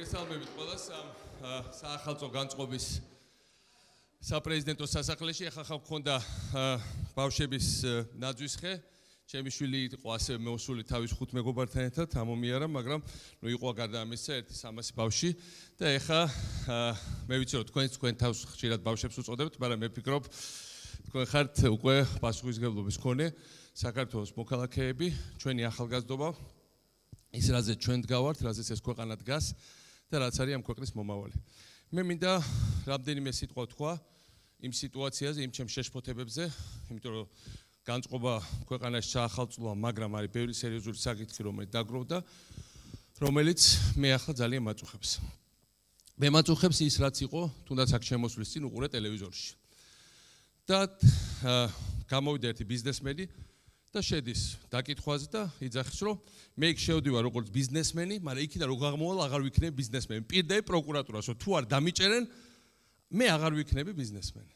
მოგესალმებით ყველას საახალწლო განწყობის საპრეზიდენტო სასახლეში. ახლა მქონდა ბავშვების ნაძვის ხე. ჩემი შვილი იყო ასე მოსული თავის 5 მეგობართან ერთად ამომიარა, მაგრამ იყო გარდა ამისა 1-300 ბავშვი და ახლა მე ვიცი რომ თქვენ თავს ხშირად ბავშვებს უწოდებთ, მაგრამ მე ვფიქრობ თქვენ ხართ უკვე პასუხისმგებლობის მქონე საქართველოს მოქალაქეები, ჩვენი ახალგაზრდობა, ის რაზეც ჩვენ დგავართ, რაზეც ეს ქვეყანა დგას და რაც არის ამ ქვეყნის მომავალი. მე მინდა რამდენიმე სიტყვა თქვა იმ სიტუაციაზე, იმ ჩემ შეშფოთებებზე, იმიტომ რომ განწყობა ქვეყანაში ჩაახალწულა, მაგრამ არის ბევრი სერიოზული საკითხი, რომელიც დაგროვდა, რომელიც მე ახლა ძალიან მაწუხებს. მე მაწუხებს ის, რაც იყო, თუნდაც აქ შემოსვლის წინ უყურე ტელევიზორში. და გამოვიდა ერთი ბიზნესმენი და შედის დაკითხვაზე და იძახის, რომ მე იქ შევდივარ როგორც ბიზნესმენი, მაგრამ იქიდან რო გაღმოვალ, აღარ ვიქნები ბიზნესმენი. პირდაპირ პროკურატურას, რომ თუ არ დამიჭერენ, მე აღარ ვიქნები ბიზნესმენი.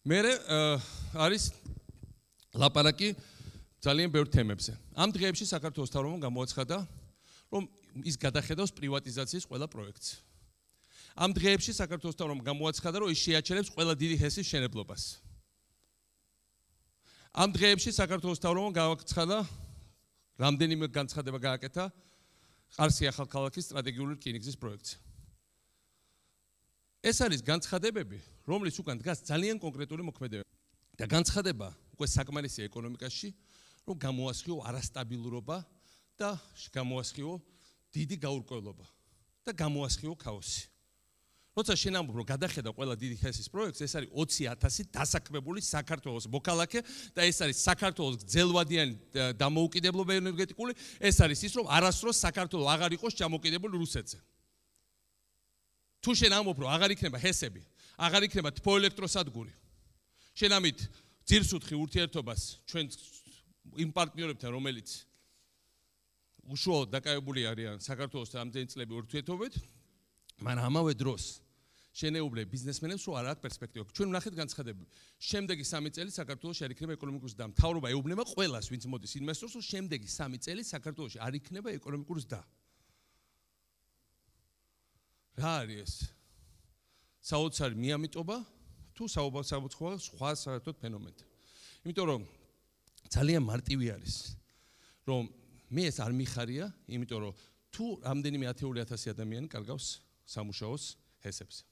მერე არის ლაპარაკი ძალიან ბევრ თემებზე. ამ დღეებში საქართველოს მთავრობამ გამოაცხადა, რომ ის გადახედავს პრივატიზაციის ყველა პროექტს. ამ დღეებში საქართველოს მთავრობამ გამოაცხადა, რომ ის შეაჩერებს ყველა დიდი ჰესის შენებლობას. ამ დღეებში საქართველოს მთავრობამ გამოაცხადა, რამდენიმე განცხადება გააკეთა ყარსი ახალქალაქის სტრატეგიული რკინიგზის პროექტზე. ეს არის განცხადებები, რომლის უკან დგას ძალიან კონკრეტული მოქმედებები. და განცხადება უკვე საკმარისია ეკონომიკაში, რომ გამოასხიო არასტაბილურობა და გამოასხიო დიდი გაურკვევლობა და გამოასხიო ქაოსი. როცა შენ ამბობ, რომ გადახედა ყველა დიდი ჰესის პროექტს, ეს არის 20,000 დასაქმებული საქართველოს მოქალაქე და ეს არის საქართველოს გრძელვადიანი დამოუკიდებლობა ენერგეტიკული, ეს არის ის, რომ არასდროს საქართველო აღარ იყოს ჩამოკიდებული რუსეთზე. თუ შენ ამბობ, რომ აღარ იქნება ჰესები, აღარ იქნება თბოელექტროსადგური, შენ ამით ძირს უთხრი ურთიერთობას ჩვენ იმ პარტნიორებთან, რომელიც უშუალოდ დაკავებული არიან საქართველოს ამდენი წლები ურთიერთობებით, მაგრამ ამავე დროს შენეუბნებ ბიზნესმენებს, რომ არ აქვს პერსპექტივა. ჩვენ ვნახეთ განცხადებები. შემდეგი 3 წელი საქართველოში არ იქნება ეკონომიკური ზრდა. მთავრობა ეუბნება ყველას, ვინც მოდის ინვესტორს, რომ შემდეგი 3 წელი საქართველოში არ იქნება ეკონომიკური ზრდა. რა არის ეს? საოცარი მიამიტობა თუ საუბარსაბოცხოა სხვა საერთოდ ფენომენი. იმიტომ რომ ძალიან მარტივი არის, რომ მე ეს არ მიხარია, იმიტომ რომ თუ რამდენიმე 10,000 ადამიანი კარგავს სამუშაოს ჰესებზე.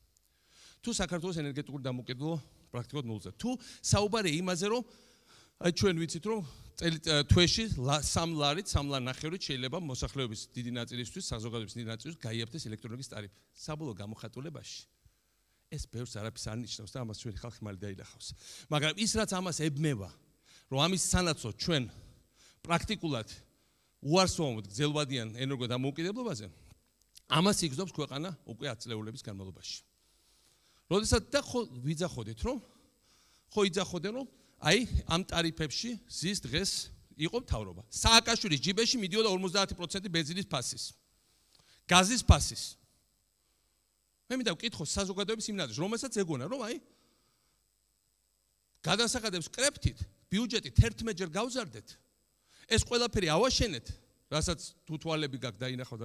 თუ საქართველოს ენერგეტიკული დამოუკიდებლობა პრაქტიკულად ნულზე. თუ საუბარია იმაზე, რომ აი ჩვენ ვიცით, რომ თვეში 3 ლარით, 3 ლარნახევრით შეიძლება მოსახლეობის დიდი ნაწილისთვის, საზოგადოების დიდი ნაწილისთვის გაიაფთეს ელექტროენერგიის ტარიფი. საბოლოო გამოხატულებაში ეს ბევრს არაფერს არ ნიშნავს და ამას ჩვენი ხალხი მალე დაილახავს. მაგრამ ის რაც ამას ებმევა, რომ ამის სანაცვლოდ ჩვენ პრაქტიკულად უარს ვამბობთ გრძელვადიან ენერგოდამოუკიდებლობაზე, ამას იგრძნობს ქვეყანა უკვე 10 წლეულების განმავლობაში. როდესაც და ხო ვიძახოდეთ, რომ ხო იძახოდნენ, რომ აი ამ ტარიფებში ზის დღეს იყო მთავრობა. სააკაშვილის ჯიბეში მიდიოდა 50% ბენზინის ფასის. გაზის ფასის. მე მინდა ვკითხო საზოგადოების იმ ნაწილს, რომელსაც ეგონა, რომ აი გადასახადებს კრეფთით, ბიუჯეტით 11ჯერ გავზარდეთ. ეს ყველაფერი ავაშენეთ, რასაც თუ თვალები გაქვს დაინახავთ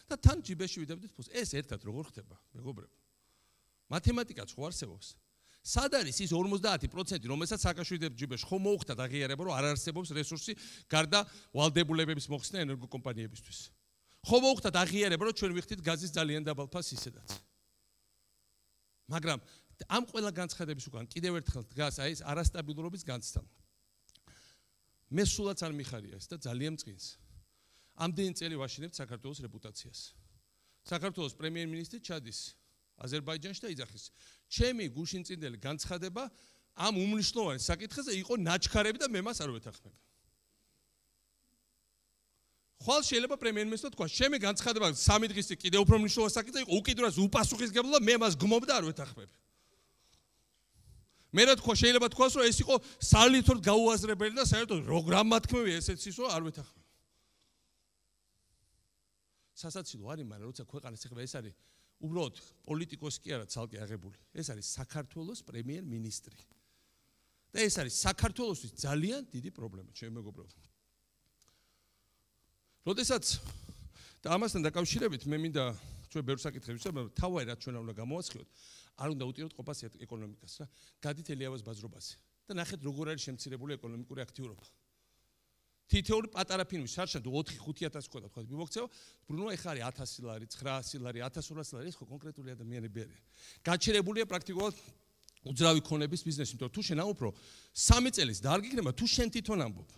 და თან ჯიბეში ვიდებდით ფულს. ეს ერთად როგორ ხდება, მეგობრებო? მათემატიკაც ხო არსებობს? სად არის ის 50%, რომელსაც სააკაშვილის ჯიბეში ხო მოუხდა აღიარება, რომ არ არსებობს რესურსი გარდა ვალდებულებების მოხსნა ენერგოკომპანიებისთვის. ხო მოუხდა აღიარება, რომ ჩვენ ვიხდით გაზის ძალიან დაბალ ფასს ისედაც. მაგრამ ამ ყველა განცხადების უკან კიდევ ერთხელ დგას აი ეს არასტაბილურობის განცდა. მე სულაც არ მიხარია ეს და ძალიან მწყინს. ამდენი წელი ვაშინებთ საქართველოს რეპუტაციას. საქართველოს პრემიერ-მინისტრი ჩადის აზერბაიჯანში და იძახის, ჩემი გუშინწინდელი განცხადება ამ უმნიშვნელოვან საკითხზე იყო ნაჩქარები და მე მას არ ვეთანხმები. ხვალ შეიძლება პრემიერ-მინისტრმა თქვა, ჩემი განცხადება 3 დღის წინ კიდევ უფრო მნიშვნელოვანი საკითხი იყო, უკიდურეს უპასუხისმგებლო და მე მას გმობ და არ ვეთანხმები. მე რა თქვა, შეიძლება თქვას, რომ ეს იყო სალითოდ გაუაზრებელი და საერთოდ როგრამათქმევი ესეც ის, რომ არ ვეთანხმები. სასაცილო არის, მაგრამ როცა ქვეყანას ეხება ეს არის უბრალოდ პოლიტიკოსი კი არა ცალკე აღებული. ეს არის საქართველოს პრემიერ-მინისტრი. და ეს არის საქართველოსთვის ძალიან დიდი პრობლემა, ჩემი მეგობრებო. როდესაც და ამასთან დაკავშირებით მე მინდა ჩვენ ბევრ საკითხებს ვისაუბრებთ, თავი რაც ჩვენ უნდა გამოვასხიოთ, არ უნდა უტიროთ ყოფას ეკონომიკას რა. გადით ელიავას ბაზრობაზე და ნახეთ როგორ არის შემცირებული ეკონომიკური აქტიურობა. თითოეული პატარა ფინური შარშან 4-5,000 ხო და თქვა მიმოქცევა, ბრუნვა ეხა არის 1000 ლარი, 900 ლარი, 1200 ლარი, ეს ხო კონკრეტული ადამიანები არიან. გაჩერებულია პრაქტიკულად უძრავი ქონების ბიზნესი, იმიტომ თუ შენ აუპრო 3 წელის დარგიქნება, თუ შენ თვითონ ამბობ.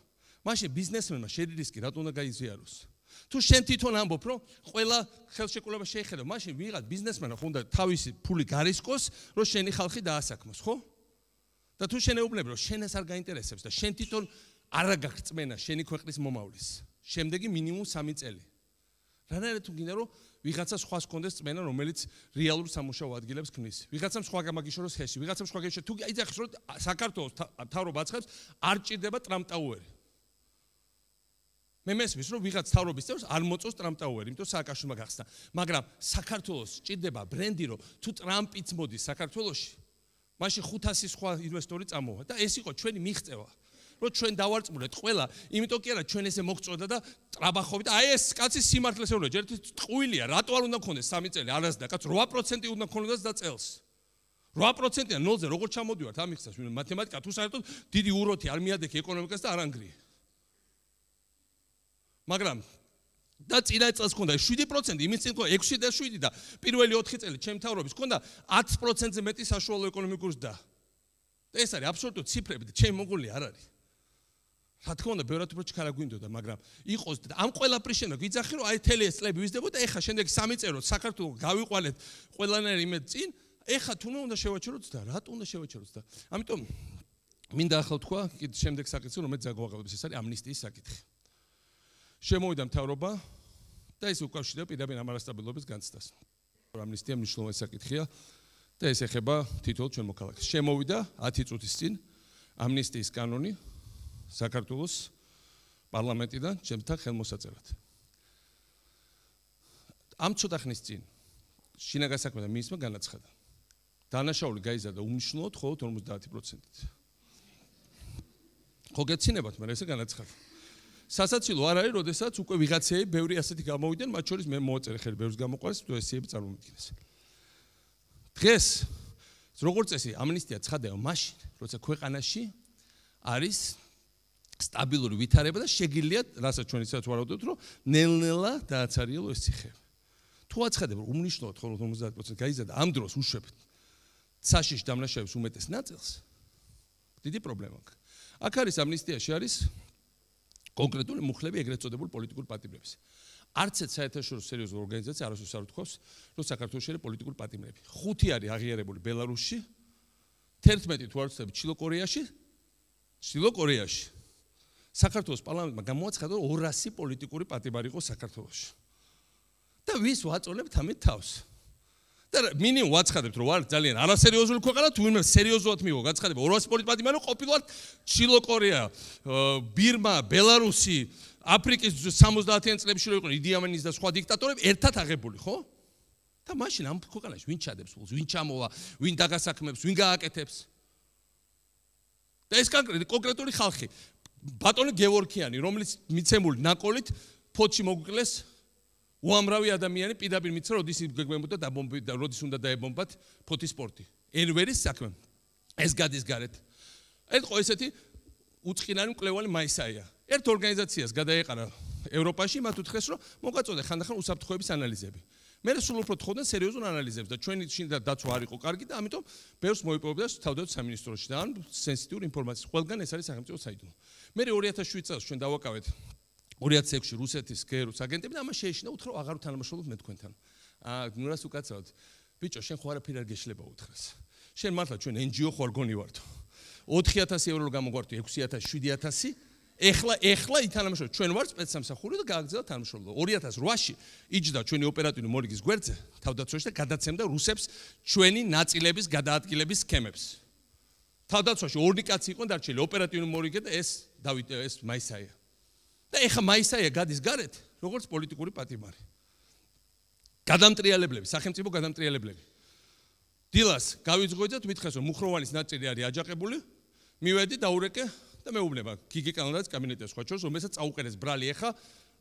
მაშინ ბიზნესმენმა შედი რისკი რატო უნდა გაიზიაროს? თუ შენ თვითონ ამბობ, რომ ყველა ხელშეკრულება შეიხედა, მაშინ ვიღაც ბიზნესმენმა ხო უნდა თავისი ფული გარისკოს, რომ შენი ხალხი დაასაქმოს, ხო? და თუ შენ ეუბნები, რომ შენ ეს არ გაინტერესებს და შენ თვითონ არა გაგწმენა შენი ქვეყნის მომავლის. შემდეგი მინიმუმ 3 წელი. რანაირად თუ გინდა რომ ვიღაცა სხვას კონდეს წმენა, რომელიც რეალურ სამუშაო ადგილებს ქმნის. ვიღაცამ სხვა გამაგიშოროს ხეში, ვიღაცამ სხვა გეშო თუ აიძახის რომ საქართველოს თავრობა აცხებს, არ ჭირდება ტრამპტაუერი. მე მესმის რომ ვიღაც თავრობის წევრს არ მოწოს ტრამპტაუერი, იმიტომ სააკაშვილმა გახსნა. მაგრამ საქართველოს ჭირდება ბრენდი, რომ თუ ტრამპიც მოდის საქართველოში, მაშინ 500 სხვა ინვესტორი წამოვა და ეს იყო ჩვენი მიღწევა. რომ ჩვენ დავარწმუნეთ ყველა, იმიტომ კი არა ჩვენ ესე მოგწოდა და ტრაბახობით. აი ეს კაცი სიმართლეს ეუბნება, ჯერ ტყუილია, რატო არ უნდა გქონდეს 3 წელი, არასდა კაც 8% უნდა გქონდეს და წელს. 8%-იან 0-ზე როგორ ჩამოდივართ ამიხსას, მათემატიკა თუ საერთოდ დიდი უროთი არ მიადექი ეკონომიკას და არ ანგრია. მაგრამ და წინა წელს ქონდა 7%, იმის წინ ქონდა 6 და 7 და პირველი 4 წელი ჩემ თავრობის ქონდა 10%-ზე მეტი საშუალო ეკონომიკური ზრდა. და ეს არის აბსოლუტური ციფრები და ჩემი მოგული არ არის. რა თქმა უნდა, ბევრად უფრო ჩქარა გვინდოდა, მაგრამ იყოს და ამ ყველაფრის შემდეგ ვიძახი რომ აი თელი ეს წლები ვიზრდებოდა, ეხა შემდეგ 3 წელს საქართველოს გავიყვანეთ ყველანაირ იმედ წინ, ეხა თუნდაც უნდა შევაჩეროთ და რატო უნდა შევაჩეროთ და ამიტომ მინდა ახლა თქვა კიდე შემდეგ საკითხი, რომელიც ზაგვაღებდეს, ეს არის ამნისტიის საკითხი. შემოვიდა მთავრობა და ეს უკავშირდება პირდაპირ ამ არასტაბილურობის განცდას. ამნისტია მნიშვნელოვანი საკითხია და ეს ეხება თითოეულ ჩვენ მოქალაქეს. შემოვიდა 10 წუთის წინ ამნისტიის კანონი საქართველოს პარლამენტიდან ჩემთან ხელმოსაწერად. ამ ცოტა ხნის წინ შინაგან საქმეთა მინისტრმა განაცხადა. დანაშაული გაიზარდა უმნიშვნელოდ მხოლოდ 50%-ით. ხო გეცინებათ, მაგრამ ესე განაცხადა. სასაცილო არ არის, როდესაც უკვე ვიღაცეები ბევრი ასეთი გამოვიდნენ, მათ შორის მე მოვაწერე ხელი ბევრს გამოყვარეს, თუ ესეები წარმომიდგინეს. დღეს როგორც წესი ამნისტია ცხადდება მაშინ, როცა ქვეყანაში არის სტაბილური ვითარება და შეგიძლია, რასაც ჩვენ ისაც ვარაუდობთ, რომ ნელ-ნელა დააცარიელო ეს ციხეები. თუ აცხადება, რომ უმნიშვნელოდ მხოლოდ 50% გაიზარდა, ამ დროს უშვებთ საშიში დამნაშავების უმეტეს ნაწილს, დიდი პრობლემა აქვს. აქ არის ამნისტიაში არის კონკრეტული მუხლები ეგრეთ წოდებული პოლიტიკური პატიმრების. არც ერთ საერთაშორისო სერიოზულ ორგანიზაციას არასდროს არ უთქვავს, რომ საქართველოში არის პოლიტიკური პატიმრები. 5 არის აღიარებული ბელარუსში, 11 თუ არ ვცდები ჩილო კორეაში. საქართველოს პარლამენტმა გამოაცხადა, რომ 200 პოლიტიკური პატიმარი იყო საქართველოში. და ვის ვაწონებთ ამით თავს? და მინიმუმ ვაცხადებთ, რომ ვარ ძალიან არასერიოზული ქვეყანა, თუ ვინმე სერიოზულად მიიღო გაცხადება 200 პოლიტიკური პატიმარი, რომ ყოფილვართ ჩილო კორეა, ბირმა, ბელარუსი, აფრიკის 70-იან წლებში რო იყვნენ იდი ამინის და სხვა დიქტატორები ერთად აღებული, ხო? და მაშინ ამ ქვეყანაში ვინ ჩადებს ფულს, ვინ ჩამოვა, ვინ დაგასაქმებს, ვინ გააკეთებს? და ეს კონკრეტული ხალხი, ბატონი გევორქიანი, რომელიც მიცემული ნაკოლით ფოთში მოგვიკლეს უამრავი ადამიანი პირდაპირ მიცრა, როდის გეგმებოდა დაბომბდა, როდის უნდა დაებომბათ ფოთის სპორტი. ენვერის საქმე. ეს გადის გარეთ. ეთყო ესეთი უწყინარი მკვლევარი მაისაია. ერთ ორგანიზაციას გადაეყარა ევროპაში, მათ უთხრეს, რომ მოგაწოდე ხანდახან უსაფრთხოების ანალიზები. მე სულ უფრო თხოვდნენ სერიოზულ ანალიზებს და ჩვენი შინდა დაცვა არ იყო კარგი და ამიტომ ბევრს მოიპოვებდა თავდაცვის სამინისტროში და ან სენსიტიური ინფორმაცია. ყველგან ეს არის სახელმწიფო საიდუმლო. მე 2007 წელს ჩვენ დავაკავეთ 2006-ში რუსეთის გერუს აგენტები და ამას შეეშინა უთხრა აღარ თანამშრომლობ მე თქვენთან. ნუ რას უკაცრავთ? ბიჭო, შენ ხო არაფერი არ გეშლება უთხრას. შენ მართლა ჩვენ NGO ხო არ გონივართ. 4000 ევრო გამოგვართო 6000, 7000 ეხლა ითანამშრომლობ ჩვენ ვართ სპეცსამსახური და გააგრძელა თანამშრომლობა. 2008-ში იჯდა ჩვენი ოპერატიული მორიგის გვერდზე თავდაცვაში და გადაცემდა რუსებს ჩვენი ნაწილების გადაადგილების სქემებს. თავდაცვაში ორი კაცი იყო დარჩენილი, ოპერატიული მორიგე და ეს მაისაია. და ეხა მაისაია გადის გარეთ, როგორც პოლიტიკური პატიმარი. გადამტრიალებლები, სახელმწიფო გადამტრიალებლები. დილას გავიძღვეძეთ, მითხეს რომ მუხროვანის ნაწილი არის აჯაყებული, მივედი დაურეკე და მეუბნება გიგი კანონაძის კაბინეტის სხვა შორის, რომელსაც წაუყენეს ბრალი ეხა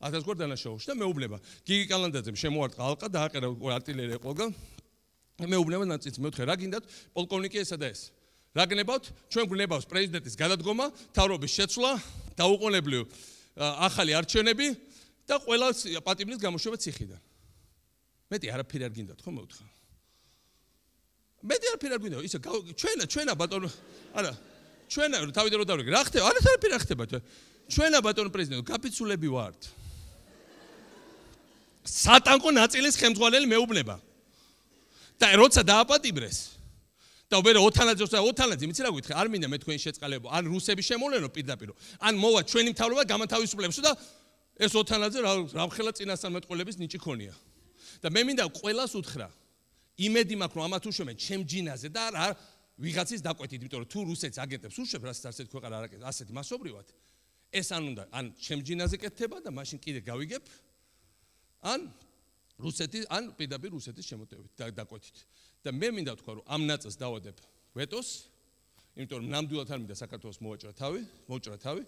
1000 გვარ დანაშაულში და მეუბნება. გიგი კალანდაძემ შემოარტყა ალყა, დააყარა არტილერია ყველგან. მეუბნება ნაწილს მეოთხე რა გინდათ პოლკოვნიკი ესა და ეს. რა გნებავთ? ჩვენ გნებავს პრეზიდენტის გადადგომა, მთავრობის შეცვლა, დაუყოვნებლივ ახალი არჩევნები და ყველას პატიმრის გამოშვება ციხიდან. მეტი არაფერი არ გინდათ ხო მეუთხა. მეტი არაფერი არ გინდა ისე ჩვენა ბატონო არა ჩვენა თავიდან რო დავრიგე რა ხდება არაფერი არ ხდება ჩვენა ბატონო პრეზიდენტო გაფიცულები ვართ სატანკო ნაწილის ხელმძღვანელი მეუბნება და როცა დააპატიმრეს და ვერა ოთანაძე მიცი რა გითხე არ მინდა მე თქვენი შეწყალებო ან რუსები შემოვლენო პირდაპირ ან მოვა ჩვენი მთავრობა გამათავისუფლებს და ეს ოთანაძე რა ხელა წინასწარმეტყველების ნიჭი ქონია და მე მინდა ყველას უთხრა იმედი მაქვს რომ ამათ უშვებენ ჩემ ჯინაზე და რა ვიღაცის დაკვეთით იმიტომ რომ თუ რუსეთს აგენტებს უშვებ რასაც ასეთ ქვეყანა არ აკეთებს ასეთი მასობრივად ეს ან უნდა ან ჩემ ჯინაზე კეთდება და მაშინ კიდე გავიგებ ან რუსეთის ან პირდაპირ რუსეთის შემოტევით დაკვეთით და მე მინდა თქვა რომ ამ ნაწილს დავადებ ვეტოს იმიტომ რომ ნამდვილად არ მინდა საქართველოს მოვჭრა თავი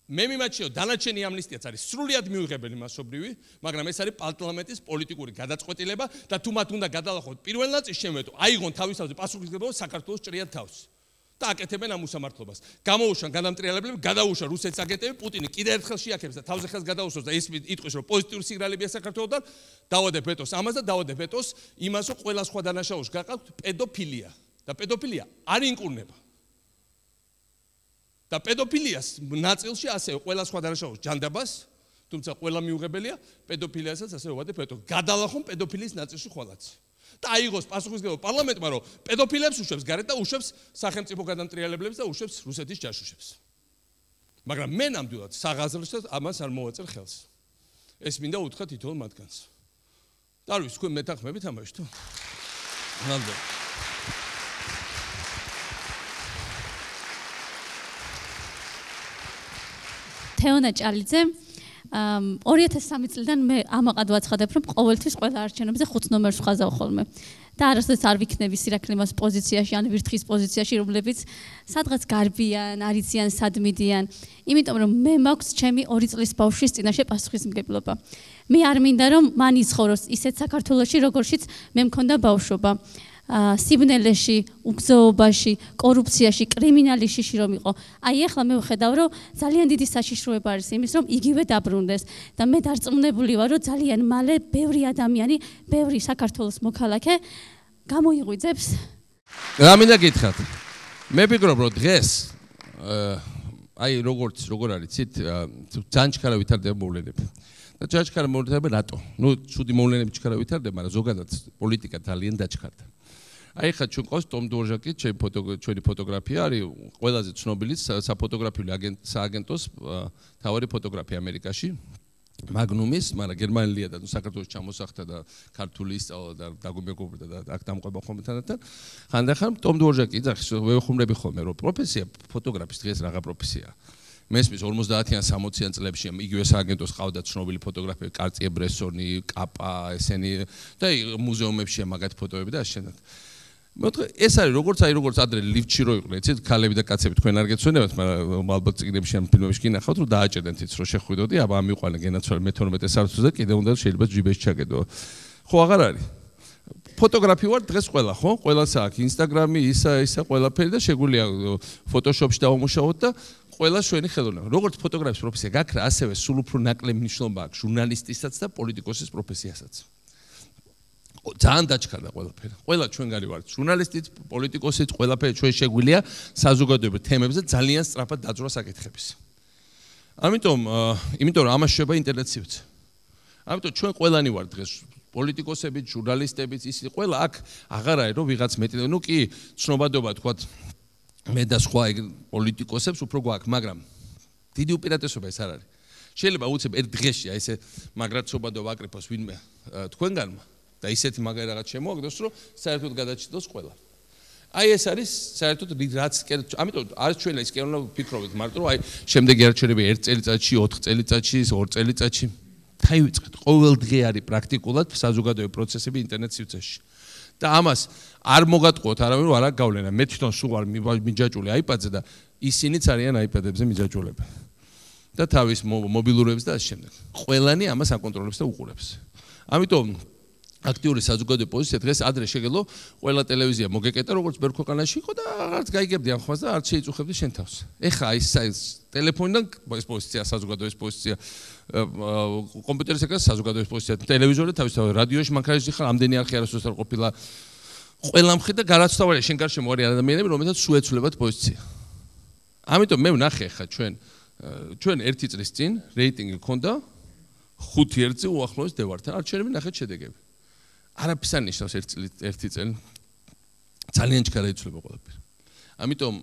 მე მიმაჩნიო დანარჩენი ამნისტიაც არის სრულიად მიუღებელი მასობრივი, მაგრამ ეს არის პარლამენტის პოლიტიკური გადაწყვეტილება და თუ მათ უნდა გადალახოთ პირველ ნაწილს შემოეტო, აიღონ თავისთავად პასუხისმგებლობა საქართველოს ჭრიად თავს და აკეთებენ ამ უსამართლობას. გამოუშვან გადამტრიალებლები, გადაუშვა რუსეთის აგენტები, პუტინი კიდევ ერთხელ შეაქებს და თავზე ხელს გადაუსვოს და ეს იტყვის რომ პოზიტიური სიგნალებია საქართველოსთან, დავადებ ვეტოს ამას და დავადებ ვეტოს იმას რომ ყველა სხვა დანაშაულს გაყავთ პედოფილია და პედოფილია არ ინკურნება. და პედოფილიას ნაწილში ასევე ყველა სხვა დანაშაულს ჯანდაბას, თუმცა ყველა მიუღებელია, პედოფილიასაც ასევე ვადებ ვეტო. გადალახონ პედოფილიის ნაწილში ხვალაც. და აიღოს პასუხისმგებლობა პარლამენტმა, რომ პედოფილებს უშვებს გარეთ და უშვებს სახელმწიფო გადამტრიალებლებს და უშვებს რუსეთის ჯაშუშებს. მაგრამ მე ნამდვილად საღაზრდოსაც ამას არ მოვაწერ ხელს. ეს მინდა უთხრა თითოეულ მათგანს. და არ ვიცი, თქვენ მეთანხმებით ამაში თუ? ნამდვილად. თეონა ჭალიძე 2003 წლიდან მე ამაყად ვაცხადებ რომ ყოველთვის ყველა არჩევნებზე 5 ნომერს ვხაზავ ხოლმე და არასდროს არ ვიქნები სირაქლემას პოზიციაში ან ვირთხის პოზიციაში რომლებიც სადღაც გარბიან, არიციან, სადმიდიან იმიტომ რომ მე მაქვს ჩემი 2 წლის ბავშვის წინაშე პასუხისმგებლობა მე არ მინდა რომ მან იცხოვროს ისეთ საქართველოში როგორშიც მე მქონდა ბავშვობა სიბნელეში, უგზოობაში, კორუფციაში, კრიმინალიშში რომ იყო. აი ახლა მე ვხედავ რომ ძალიან დიდი საშიშროება არის იმის რომ იგივე დაბრუნდეს და მე დარწმუნებული ვარ რომ ძალიან მალე ბევრი ადამიანი, ბევრი საქართველოს მოქალაქე გამოიღვიძებს. რა მინდა გითხრათ? მე ვფიქრობ რომ დღეს აი როგორ არის ცით ძალიან ჩქარა ვითარდება მოვლენები. და ჩქარა მოვლენები რატო? ნუ ცუდი მოვლენები ჩქარა ვითარდება, მაგრამ ზოგადად პოლიტიკა ძალიან დაჩქარდა. აი ხა ჩვენ ყავს ტომ დორჟაკი ჩვენი ფოტოგრაფია არის ყველაზე ცნობილი საფოტოგრაფიული სააგენტოს თავარი ფოტოგრაფი ამერიკაში მაგნუმის, მაგრამ გერმანელია და საქართველოს ჩამოსახდა და ქართული ისწავლა და დაგუმეგობრდა და აქ დამყვება ხოლმე თანათან. ხანდახან ტომ დორჟაკი ძახის ვეხუმრები ხოლმე რომ პროფესია ფოტოგრაფის დღეს რაღა პროფესია. მესმის 50-იან 60-იან წლებში იგივე სააგენტოს ყავდა ცნობილი ფოტოგრაფები კარტიე ბრესონი, კაპა, ესენი და მუზეუმებში მაგათ ფოტოები და ამავდროულად ეს არის როგორც ადრე ლიფტში რო იყვნენ, იცით, ქალები და კაცები თქვენ არ გეცვენებათ, მაგრამ ალბათ წიგნებში ან ფილმებში გინახავთ, რომ დააჭერდენ თიც რომ შეხვიდოდი, აბა ამიყვანა გენაცვალე მე-12 საათზე და კიდე უნდა შეიძლება ჯიბეში ჩაგედო. ხო აღარ არის. ფოტოგრაფი ვარ დღეს ყველა, ხო? ყველას აქვს ინსტაგრამი, ისა ყველაფერი და შეგვიძლია ფოტოშოპში დავამუშავოთ და ყველა შვენი ხელოვნება. როგორც ფოტოგრაფის პროფესია გაქრა, ასევე სულ უფრო ნაკლები მნიშვნელობა აქვს ჟურნალისტისაც და პოლიტიკოსის პროფესიასაც. ძალიან დაჩქარდა ყველაფერი. ყველა ჩვენგანი ვართ ჟურნალისტიც, პოლიტიკოსიც, ყველაფერი ჩვენ შეგვიძლია საზოგადოებრივ თემებზე ძალიან სწრაფად დაძრა საკითხების. ამიტომ რომ ამას შეება ინტერნეტშიც. ამიტომ ჩვენ ყველანი ვართ დღეს პოლიტიკოსებიც, ჟურნალისტებიც, ისინი ყველა აქ აღარ არის რომ ვიღაც მეტი, ნუ კი ცნობადობა თქვათ მე და სხვა პოლიტიკოსებს უფრო გვაქვს, მაგრამ დიდი უპირატესობა ეს არ არის. შეიძლება უცებ ერთ დღეში აი ესე მაგრაცობადობა აკრიფოს ვინმე თქვენგანმა და ისეთი მაგარი რაღაც შემოაგდოს, რომ საერთოდ გადაჭიდოს ყველა. აი ეს არის საერთოდ რაც ამიტომ არის ჩვენ ის კი არ უნდა ვფიქრობთ მარტო რომ აი შემდეგი არჩევნები 1 წელიწადში, 4 წელიწადში, 2 წელიწადში დაივიწყეთ. ყოველ დღე არის პრაქტიკულად საზოგადოებრივი პროცესები ინტერნეტ სივრცეში. და ამას არ მოგატყუოთ არავინ რომ არ აქვს გავლენა. მე თვითონ სულ არ მიჯაჭული აიპადზე და ისინიც არიან აიპადებზე მიჯაჭულები. და თავის მობილურებს და ამ შემდეგ. ყველანი ამას აკონტროლებს და უყურებს. ამიტომ აქტიური საზოგადოებრივი პოზიცია დღეს ადრე შეგელო ყველა ტელევიზია მოგეკეტა როგორც ბევრ ქვეყანაში იყო და არც გაიგებდი ამ ხმას და არც შეიწუხებდი შენ თავს. ეხა ის ტელეფონიდან ეს პოზიცია საზოგადოების პოზიცია კომპიუტერის ეკრანზე საზოგადოების პოზიცია ტელევიზორზე თავისთავად რადიოში მანქანაში ხარ ამდენი არხი არასდროს არ ყოფილა ყველა მხრიდან და გარაცთავარია შენ გარშემო არის ადამიანები რომელთაც სულ ეცვლებათ პოზიცია. ამიტომ მე ვნახე ხა ჩვენ ერთი წლის წინ რეიტინგი ქონდა 5-1-ზე უახლოეს დევართან. არჩევნები ნახეთ შედეგები. არაფერს არ ნიშნავს ერთი წელი. ძალიან ჩქარა იცვლება ყველაფერი. ამიტომ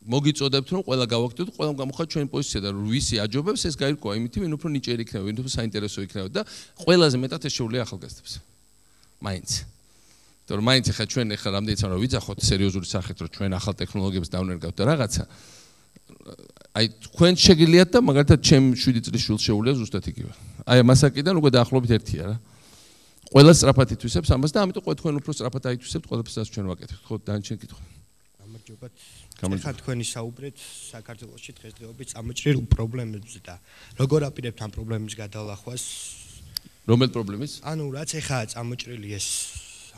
მოგიწოდებთ რომ ყველა გავაკეთოთ, ყველამ გამოხატ ჩვენი პოზიცია და ვისი აჯობებს ეს გაირკვა იმით, ვინ უფრო ნიჭიერი იქნება, ვინ უფრო საინტერესო იქნება და ყველაზე მეტად ეს შეუძლია ახალგაზრდებს. მაინც. თორემ მაინც ხა ჩვენ ხა რამდენიც არა ვიძახოთ სერიოზული სახით რომ ჩვენ ახალ ტექნოლოგიებს დავნერგავთ და რაღაცა აი თქვენ შეგიძლიათ და მაგალითად ჩემ 7 წლის შვილს შეუძლია ზუსტად იგივე. აი მასაკიდან უკვე დაახლოებით ერთია რა. ყველა სწრაფად ითვისებს ამას და ამიტომ თქვენ უფრო სწრაფად აითვისებთ ყველაფერს ჩვენ ვაკეთებთ. ხო, დანარჩენ კითხვა. გამარჯობათ. ხა თქვენი საუბრეთ საქართველოში დღესდღეობით წამოჭრილ პრობლემებზე და როგორ აპირებთ ამ პრობლემის გადალახვას? რომელ პრობლემის? ანუ რაც ეხა წამოჭრილი ეს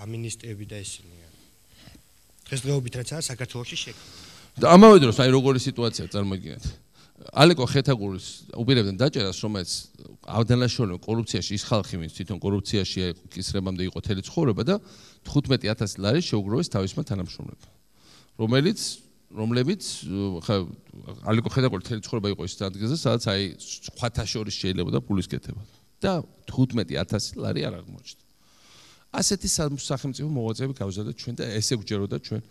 ამინისტიები და ესენი. დღესდღეობით რაც არის საქართველოში შექმნა. და ამავე დროს აი როგორი სიტუაცია წარმოგიდგენთ. ალეკო ხეთაგურის უპირებდნენ დაჭერას, რომელიც ავდანაშაულო კორუფციაში ის ხალხი, ვინც თვითონ კორუფციაში კისრებამდე იყო თელი ცხოვრება და 15000 ლარი შეუგროვეს თავისმა თანამშრომლებმა. რომლებიც ხა ალეკო ხეთაგური თელი ცხოვრება იყო ის ადგილზე, სადაც აი სხვათა შორის შეიძლება და ფულის კეთება. და 15000 ლარი არ აღმოჩნდა. ასეთი სახელმწიფო მოღვაწეები გავზადეთ ჩვენ და ესე გვჯეროდა ჩვენ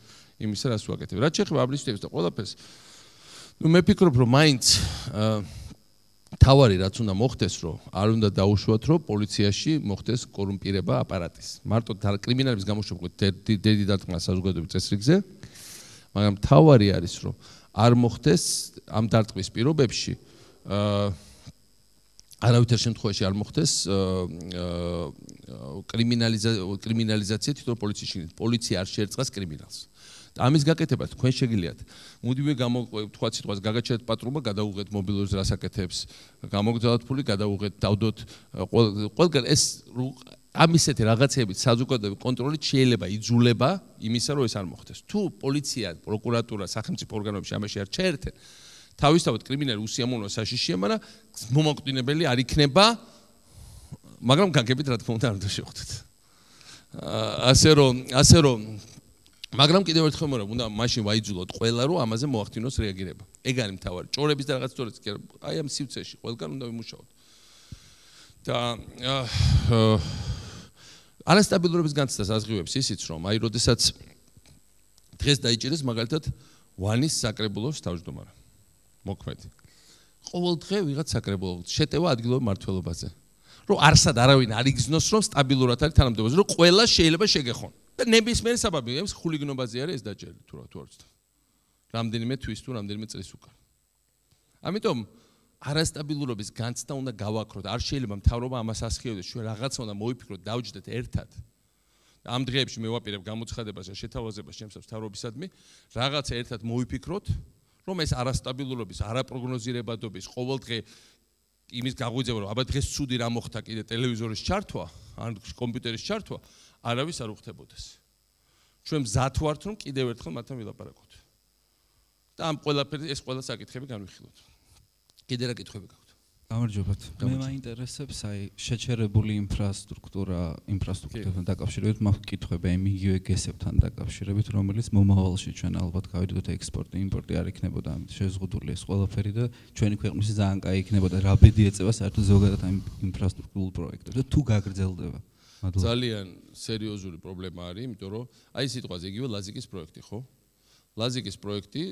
იმისა რას ვაკეთებ. რაც შეეხება ამნისტიებს და ყველაფერს მე ვფიქრობ რომ მაინც თავარი რაც უნდა მოხდეს რომ არ უნდა დაუშვათ რომ პოლიციაში მოხდეს კორუმპირება აპარატის. მარტო კრიმინალების გამოშვება დიდი დარტყმა საზოგადოების წესრიგზე, მაგრამ თავარი არის რომ არ მოხდეს ამ დარტყმის პირობებში არავითარ შემთხვევაში არ მოხდეს კრიმინალიზაცია თვითონ პოლიციაში. პოლიცია არ შეერწყას კრიმინალს. ამის გაკეთება თქვენ შეგიძლიათ. მუდმივი თქვა სიტყვას გაგაჩერეთ პატრულმა, გადაუღეთ მობილურს რას აკეთებს, გამოგძალოთ ფული, გადაუღეთ, დავდოთ ყველგან ეს ამისეთი რაღაცეებით საზოგადოების კონტროლით შეიძლება იძულება იმისა რომ ეს არ მოხდეს. თუ პოლიცია, პროკურატურა, სახელმწიფო ორგანოები ამაში არ ჩაერთენ, თავისთავად კრიმინალი უსიამოვნოა საშიშია, მაგრამ მომაკვდინებელი არ იქნება, მაგრამ გაგებით რა თქმა უნდა არ უნდა შევხვდეთ. ასე რომ მაგრამ კიდევ ერთხელ მომრა უნდა მაშინ ვაიძულოთ ყველა რომ ამაზე მოახდინოს რეაგირება. ეგ არის მთავარი. ჭორების და რაღაც თორეც კი აი ამ სივრცეში ყველგან უნდა ვიმუშაოთ. და არასტაბილურობის განცდას აზღვევებს ისიც რომ აი როდესაც დღეს დაიჭირეს მაგალითად ვანის საკრებულოს თავმჯდომარე. მოქმედი. ყოველ დღე ვიღაც საკრებულო შეტევა ადგილობრივ მმართველობაზე. რომ არსად არავინ არ იგზნოს რომ სტაბილურად არის თანამდებობაზე, რომ ყველა შეიძლება შეგეხონ. და ნებისმიერი საბაბი ეს ხულიგნობაზე არის ეს დაჭერილი თუ რა თუ არ ვცდ. რამდენიმე თვის თუ რამდენიმე წლის უკან. ამიტომ არასტაბილურობის განცდა უნდა გავაკროთ. არ შეიძლება მთავრობა ამას ასხიოდეს, ჩვენ რაღაცა უნდა მოვიფიქროთ, დავჯდეთ ერთად. ამ დღეებში მე ვაპირებ გამოცხადებას და შეთავაზებას ჩემს მთავრობისადმი, რაღაცა ერთად მოვიფიქროთ, რომ ეს არასტაბილურობის, არაპროგნოზირებადობის ყოველ დღე იმის გაღვიძება, რომ აბა დღეს ცუდი რა მოხდა კიდე ტელევიზორის ჩართვა, ან კომპიუტერის ჩართვა, არავის არ უხდებოდეს. ჩვენ მზად ვართ, რომ კიდევ ერთხელ მათთან ვილაპარაკოთ. და ამ ყველაფერი ეს ყველა საკითხები განვიხილოთ. კიდე რა კითხვები გაქვთ? გამარჯობათ. მე მაინტერესებს აი შეჩერებული ინფრასტრუქტურასთან დაკავშირებით მაქვს კითხვები იმ იგივე გესებთან დაკავშირებით, რომელიც მომავალში ჩვენ ალბათ გავიდოდოთ ექსპორტი, იმპორტი არ იქნებოდა ამით შეზღუდული ეს ყველაფერი და ჩვენი ქვეყნის ძალიან კაი იქნებოდა რა ბედი ეწევა საერთოდ ზოგადად ამ ინფრასტრუქტურულ პროექტებს და თუ გაგრძელდება. ძალიან სერიოზული პრობლემა არის, იმიტომ რომ აი სიტყვაზე იგივე ლაზიკის პროექტი, ხო? ლაზიკის პროექტი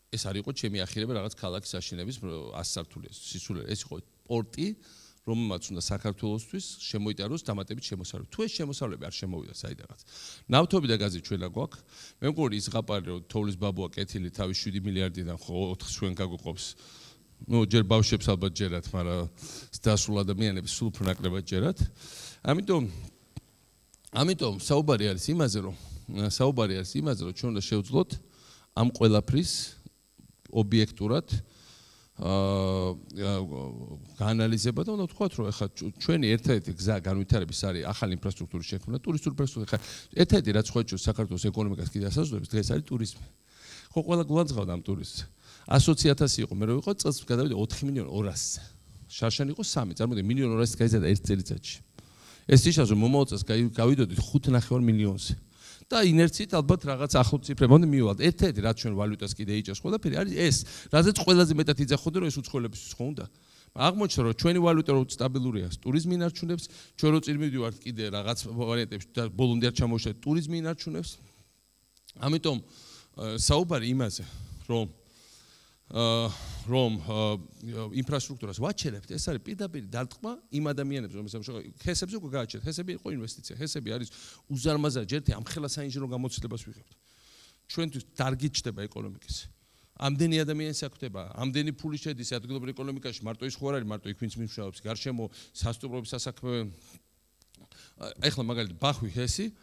ეს არ იყო ჩემი ახირება რაღაც ქალაქის აშენების 100 სართულის სისულელე. ეს იყო პორტი, რომელმაც უნდა საქართველოსთვის შემოიტანოს დამატებით შემოსავლები. თუ ეს შემოსავლები არ შემოვიდა საიდანაც. ნავთობი და გაზი ჩვენა გვაქვს. მე მგონი ის ღაპარი რომ თოვლის ბაბუა კეთილი თავის 7 მილიარდიდან ხო 4 ჩვენ გაგუყოფს. ნუ ჯერ ბავშვებს ალბათ ჯერათ, მაგრამ დასულ ადამიანებს სულ უფრო ნაკლებად ჯერათ. ამიტომ საუბარი არის იმაზე, რომ ჩვენ უნდა შევძლოთ ამ ყველაფრის ობიექტურად გაანალიზება და უნდა ვთქვათ, რომ ეხლა ჩვენი ერთ-ერთი გზა განვითარების არის ახალი ინფრასტრუქტურის შექმნა, ტურისტული ინფრასტრუქტურა. ეხლა ერთ-ერთი რაც ხვეჭოს საქართველოს ეკონომიკას კიდე ასაზრდოებს, დღეს არის ტურიზმი. ხო, ყველა გულანძღავდა ამ ტურისტს. 120,000 იყო, მე რო ვიყო წელს გადავიდა 4,200,000. შარშან იყო 3, წარმოვიდგინე 1,200,000 გაიზარდა ერთ წელიწადში. ეს ნიშნავს, რომ მომავალ წელს გავიდოდით 5,5 მილიონზე. და ინერციით ალბათ რაღაც ახლო ციფრებამდე მივივალთ. ერთ-ერთი რაც ჩვენ ვალუტას კიდე იჭერს ყველაფერი არის ეს, რაზეც ყველაზე მეტად იძახოდი, რომ ეს უცხოელებისთვის ხო უნდა. აღმოჩნდა, რომ ჩვენი ვალუტა რო სტაბილურია, ტურიზმი ინარჩუნებს, ჩვენ რო წინ მივდივართ კიდე რაღაც ვარიანტებში და ბოლომდე არ ჩამოვშალეთ, ტურიზმი ინარჩუნებს. ამიტომ საუბარი იმაზე, რომ ინფრასტრუქტურას ვაჩერებთ, ეს არის პირდაპირ დარტყმა იმ ადამიანებს, რომელსაც ხესებზე უკვე გააჩერეთ. ხესები იყო ინვესტიცია, ხესები არის უზარმაზარი ჯერთი ამ ხელა საინჟინრო გამოცდილებას ვიღებთ. ჩვენთვის დარგი ჩდება ეკონომიკის. ამდენი ადამიანს აქვს, ამდენი ფული შედის ადგილობრივ ეკონომიკაში, მარტო ის ხო არ არის, მარტო იქ ვინც მუშაობს, გარშემო სასტუმროების სასაქმე. ეხლა მაგალითად ბახვი ჰესი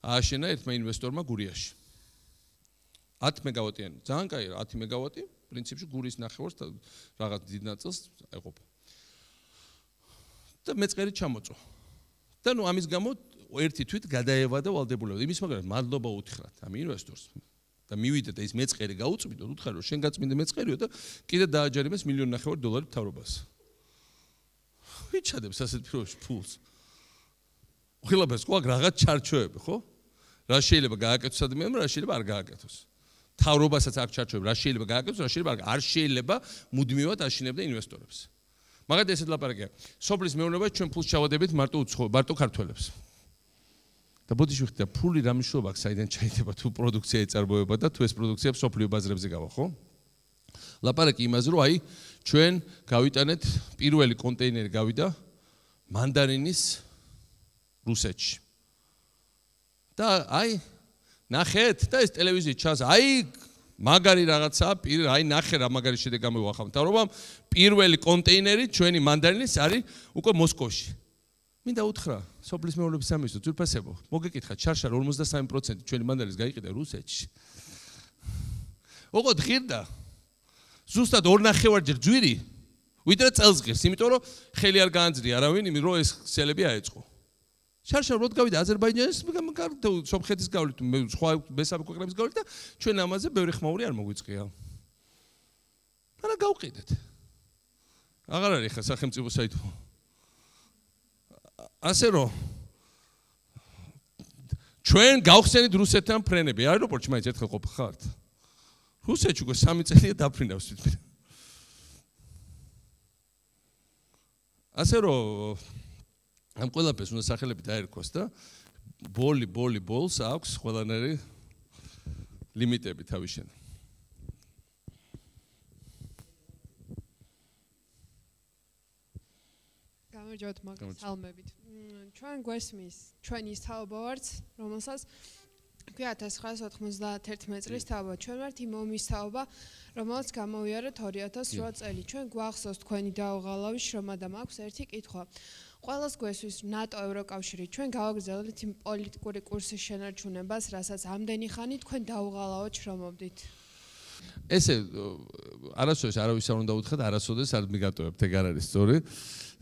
ააშენა ერთმა ინვესტორმა გურიაში. 10 მეგავატიანი, ძალიან კაი, 10 მეგავატი, პრინციპში გურის ნახევარს რაღაც დიდ ნაწილს ეყოფა. და მეწყერი ჩამოწვა. და ნუ ამის გამო ერთი თვით გადაევადა ვალდებულება. იმის მაგალითად მადლობა უთხრათ ამ ინვესტორს. და მივიდეთ და ის მეწყერი გაუწმიდოთ, უთხრა რომ შენ გაწმინდა მეწყერიო და კიდე დააჯერებს $1.5 მილიონ მთავრობას. ვიჩადებს ასეთ პირობებში ფულს? ხილაბეს ყო რაღაც ჩარჩოები, ხო? რა შეიძლება გააკეთოს ადამიანმა, რა შეიძლება არ გააკეთოს. თავრობასაც აქვს ჩარჩოები, რა შეიძლება გააკეთოს, რა შეიძლება არ შეიძლება მუდმივად აშინებდა ინვესტორებს. მაგალითად ესეთ ლაპარაკია. სოფლის მეურნეობაში ჩვენ ფულს ჩავადებით მარტო ქართველებს. და ბოდიში ვიხდი და ფული რა მნიშვნელობა აქვს, საიდან ჩაიდება თუ პროდუქცია ეწარმოება და თუ ეს პროდუქცია სოფლიო ბაზრებზე გავა, ხო? ლაპარაკი იმაზე, რომ აი ჩვენ გავიტანეთ პირველი კონტეინერი გავიდა მანდარინის რუსეთში. და აი ნახეთ და ეს ტელევიზიით ჩანს, აი მაგარი რაღაცა, აი ნახე რა მაგარი შედეგი გამოვახავ მთავრობამ, პირველი კონტეინერი ჩვენი მანდარინის არის უკვე მოსკოვში. მინდა უთხრა, სოფლის მეურნეობის სამინისტრო ძვირფასებო, მოგეკითხა, ჩარშარ 53% ჩვენი მანდარინის გაიყიდა რუსეთში. ოღონდ ღირდა ზუსტად 2.5-ჯერ ძვირი, ვიდრე წელს ღირს, იმიტომ რომ ხელი არ გაანძრია არავინ, იმიტომ რომ ეს ქსელები აეწყო. შარშარ როდ გავიდა აზერბაიჯანის, სომხეთის გავლით, სხვა მესამე ქვეყნების გავლით და ჩვენ ამაზე ბევრი ხმაური არ მოგვიწყია. არა გავყიდეთ. აღარ არის ხა სახელმწიფო საიტო. ასე რომ ჩვენ გავხსენით რუსეთთან ფრენები, აეროპორტში მაინც ერთხელ ყოფილიყართ. რუსეთში უკვე 3 წელია დაფრინავს თვითონ. ასე რომ ამ ყველაფერს უნდა სახელები დაერქვას და ბოლს აქვს ყველანაირი ლიმიტები თავისშენ. გამარჯობათ მაგას სალმებით. ჩვენ გვესმის ჩვენი თაობა ვართ, რომელსაც ქვია 1991 წლის თაობა. ჩვენ ვართ იმ ომის თაობა, რომელიც გამოვიარეთ 2008 წელი. ჩვენ გვახსოვს თქვენი დაუღალავი შრომა და მაქვს ერთი კითხვა. ყველას გვესმის ნატო ევროკავშირი, ჩვენ გავაგრძელებთ იმ პოლიტიკური კურსის შენარჩუნებას, რასაც ამდენი ხანი თქვენ დაუღალავად შრომობდით. ესე არასოდეს არავის არ უნდა უთხრათ, არასოდეს არ მიგატოვებთ, ეგ არ არის სწორი.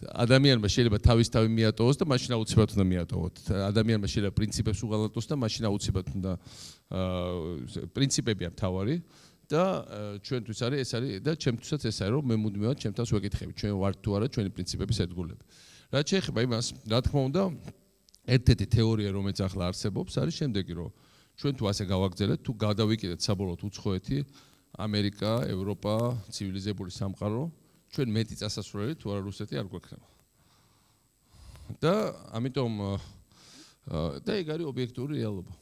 ადამიანმა შეიძლება თავისთავად მიატოვოს და მაშინ აუცილებლად უნდა მიატოვოთ. ადამიანმა შეიძლება პრინციპებს უღალატოს და მაშინ აუცილებლად უნდა პრინციპებია მთავარი და ჩვენთვის არის ეს არის და ჩემთვისაც ეს არის რომ მე მუდმივად ჩემ თავს ვეკითხები, ჩვენ ვართ თუ არა ჩვენი პრინციპების ერთგულები. რაც შეეხება იმას, რა თქმა უნდა, ერთ-ერთი თეორია რომელიც ახლა არსებობს არის შემდეგი, რომ ჩვენ თუ ასე გავაგრძელებთ, თუ გადავიკიდეთ საბოლოოდ უცხოეთი, ამერიკა, ევროპა, ცივილიზებული სამყარო, ჩვენ მეტი წასასვლელი თუ არა რუსეთი არ გვექნება. და ამიტომ და ეგ არის ობიექტური რეალობა.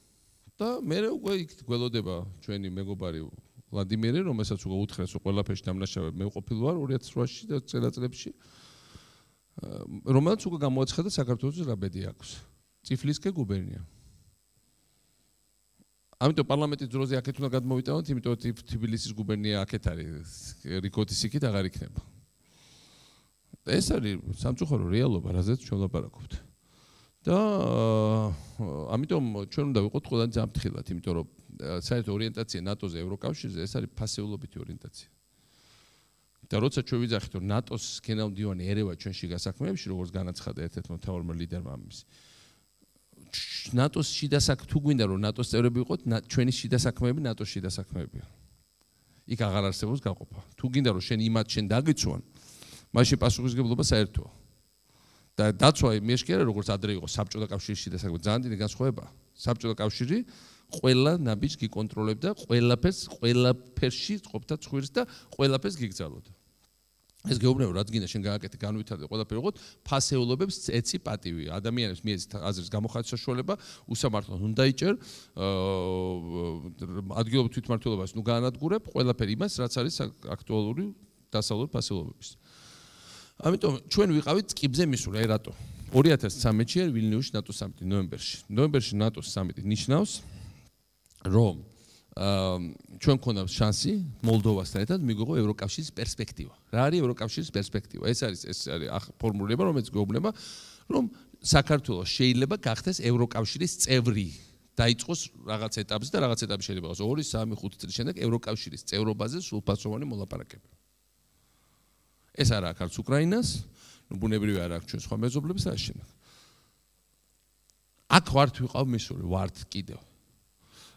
და მე უკვე იქ გველოდება ჩვენი მეგობარი ვლადიმირი, რომელსაც უკვე უთხრეს ყველაფერში დამნაშავე მე ყოფილი ვარ 2008-ში და წელიწადებში. რომელიც უკვე გამოაცხადა საქართველოს რა ბედი აქვს. წიფლისკე გუბერნია. ამიტომ პარლამენტის დროზე აქეთ უნდა გადმოვიტანოთ, იმიტომ რომ თბილისის გუბერნია აქეთ არის, რიკოტის იქით აღარ იქნება. ეს არის სამწუხარო რეალობა, რაზეც ჩვენ ვლაპარაკობთ. და ამიტომ ჩვენ უნდა ვიყოთ ყველანი ძალიან ფრთხილად, იმიტომ რომ საერთო ორიენტაცია ნატოზე, ევროკავშირზე ეს არის ფასეულობითი ორიენტაცია. და როცა ჩვენ ვიძახით რომ ნატოს გენერალ-მდივანი ერევა ჩვენში გასაქმეებში, როგორც განაცხადა ერთ-ერთმა მთავარმა ლიდერმა ამის. ნატოს შიდა საქმე თუ გვინდა რომ ნატოს წევრები ვიყოთ, ჩვენი შიდა საქმეები ნატოს შიდა საქმეებია. იქ აღარ არსებობს გაყოფა. თუ გინდა რომ შენ იმათ შენ დაგიცვან, მაშინ პასუხისმგებლობა საერთოა. და დაცვა იმის კი არა როგორც ადრე იყო საბჭოთა კავშირის შიდა საქმე, ძალიან დიდი განსხვავებაა. საბჭოთა კავშირი ყველა ნაბიჯს გიკონტროლებდა, ყველაფერში ყოფდა ცხვირს და ყველაფერს გიგზავნოდა. ეს გეუბნება რაც გინდა შენ გააკეთე განვითარდე ყველაფერი ვიყოთ ფასეულობებს ეცი პატივი ადამიანებს მიეცით აზრის გამოხატვის საშუალება უსამართლოდ უნდა იჭერ ადგილობრივ თვითმმართველობას ნუ გაანადგურებ ყველაფერი იმას რაც არის აქტუალური დასავლური ფასეულობების ამიტომ ჩვენ ვიყავით ტკიბზე მისული აი რატო 2013-ში არის ვილნიუსში ნატოს სამიტი ნოემბერში ნატოს სამიტი ნიშნავს რომ ჩვენ ქონდა შანსი მოლდოვასთან ერთად მიგვიღო ევროკავშირის პერსპექტივა. რა არის ევროკავშირის პერსპექტივა? ეს არის ფორმულირება, რომელიც გვეუბნება, რომ საქართველოს შეიძლება გახდეს ევროკავშირის წევრი. დაიწყოს რაღაც ეტაპზე და რაღაც ეტაპი შეიძლება იყოს 2, 3, 5 წლის შემდეგ ევროკავშირის წევრობაზე სრულფასოვანი მოლაპარაკება. ეს არ აქვს არც უკრაინას, ბუნებრივი არ აქვს ჩვენ სხვა მეზობლებს და ამავდროულად. აქ ვართ ვიყავ მისული, ვართ კიდევ.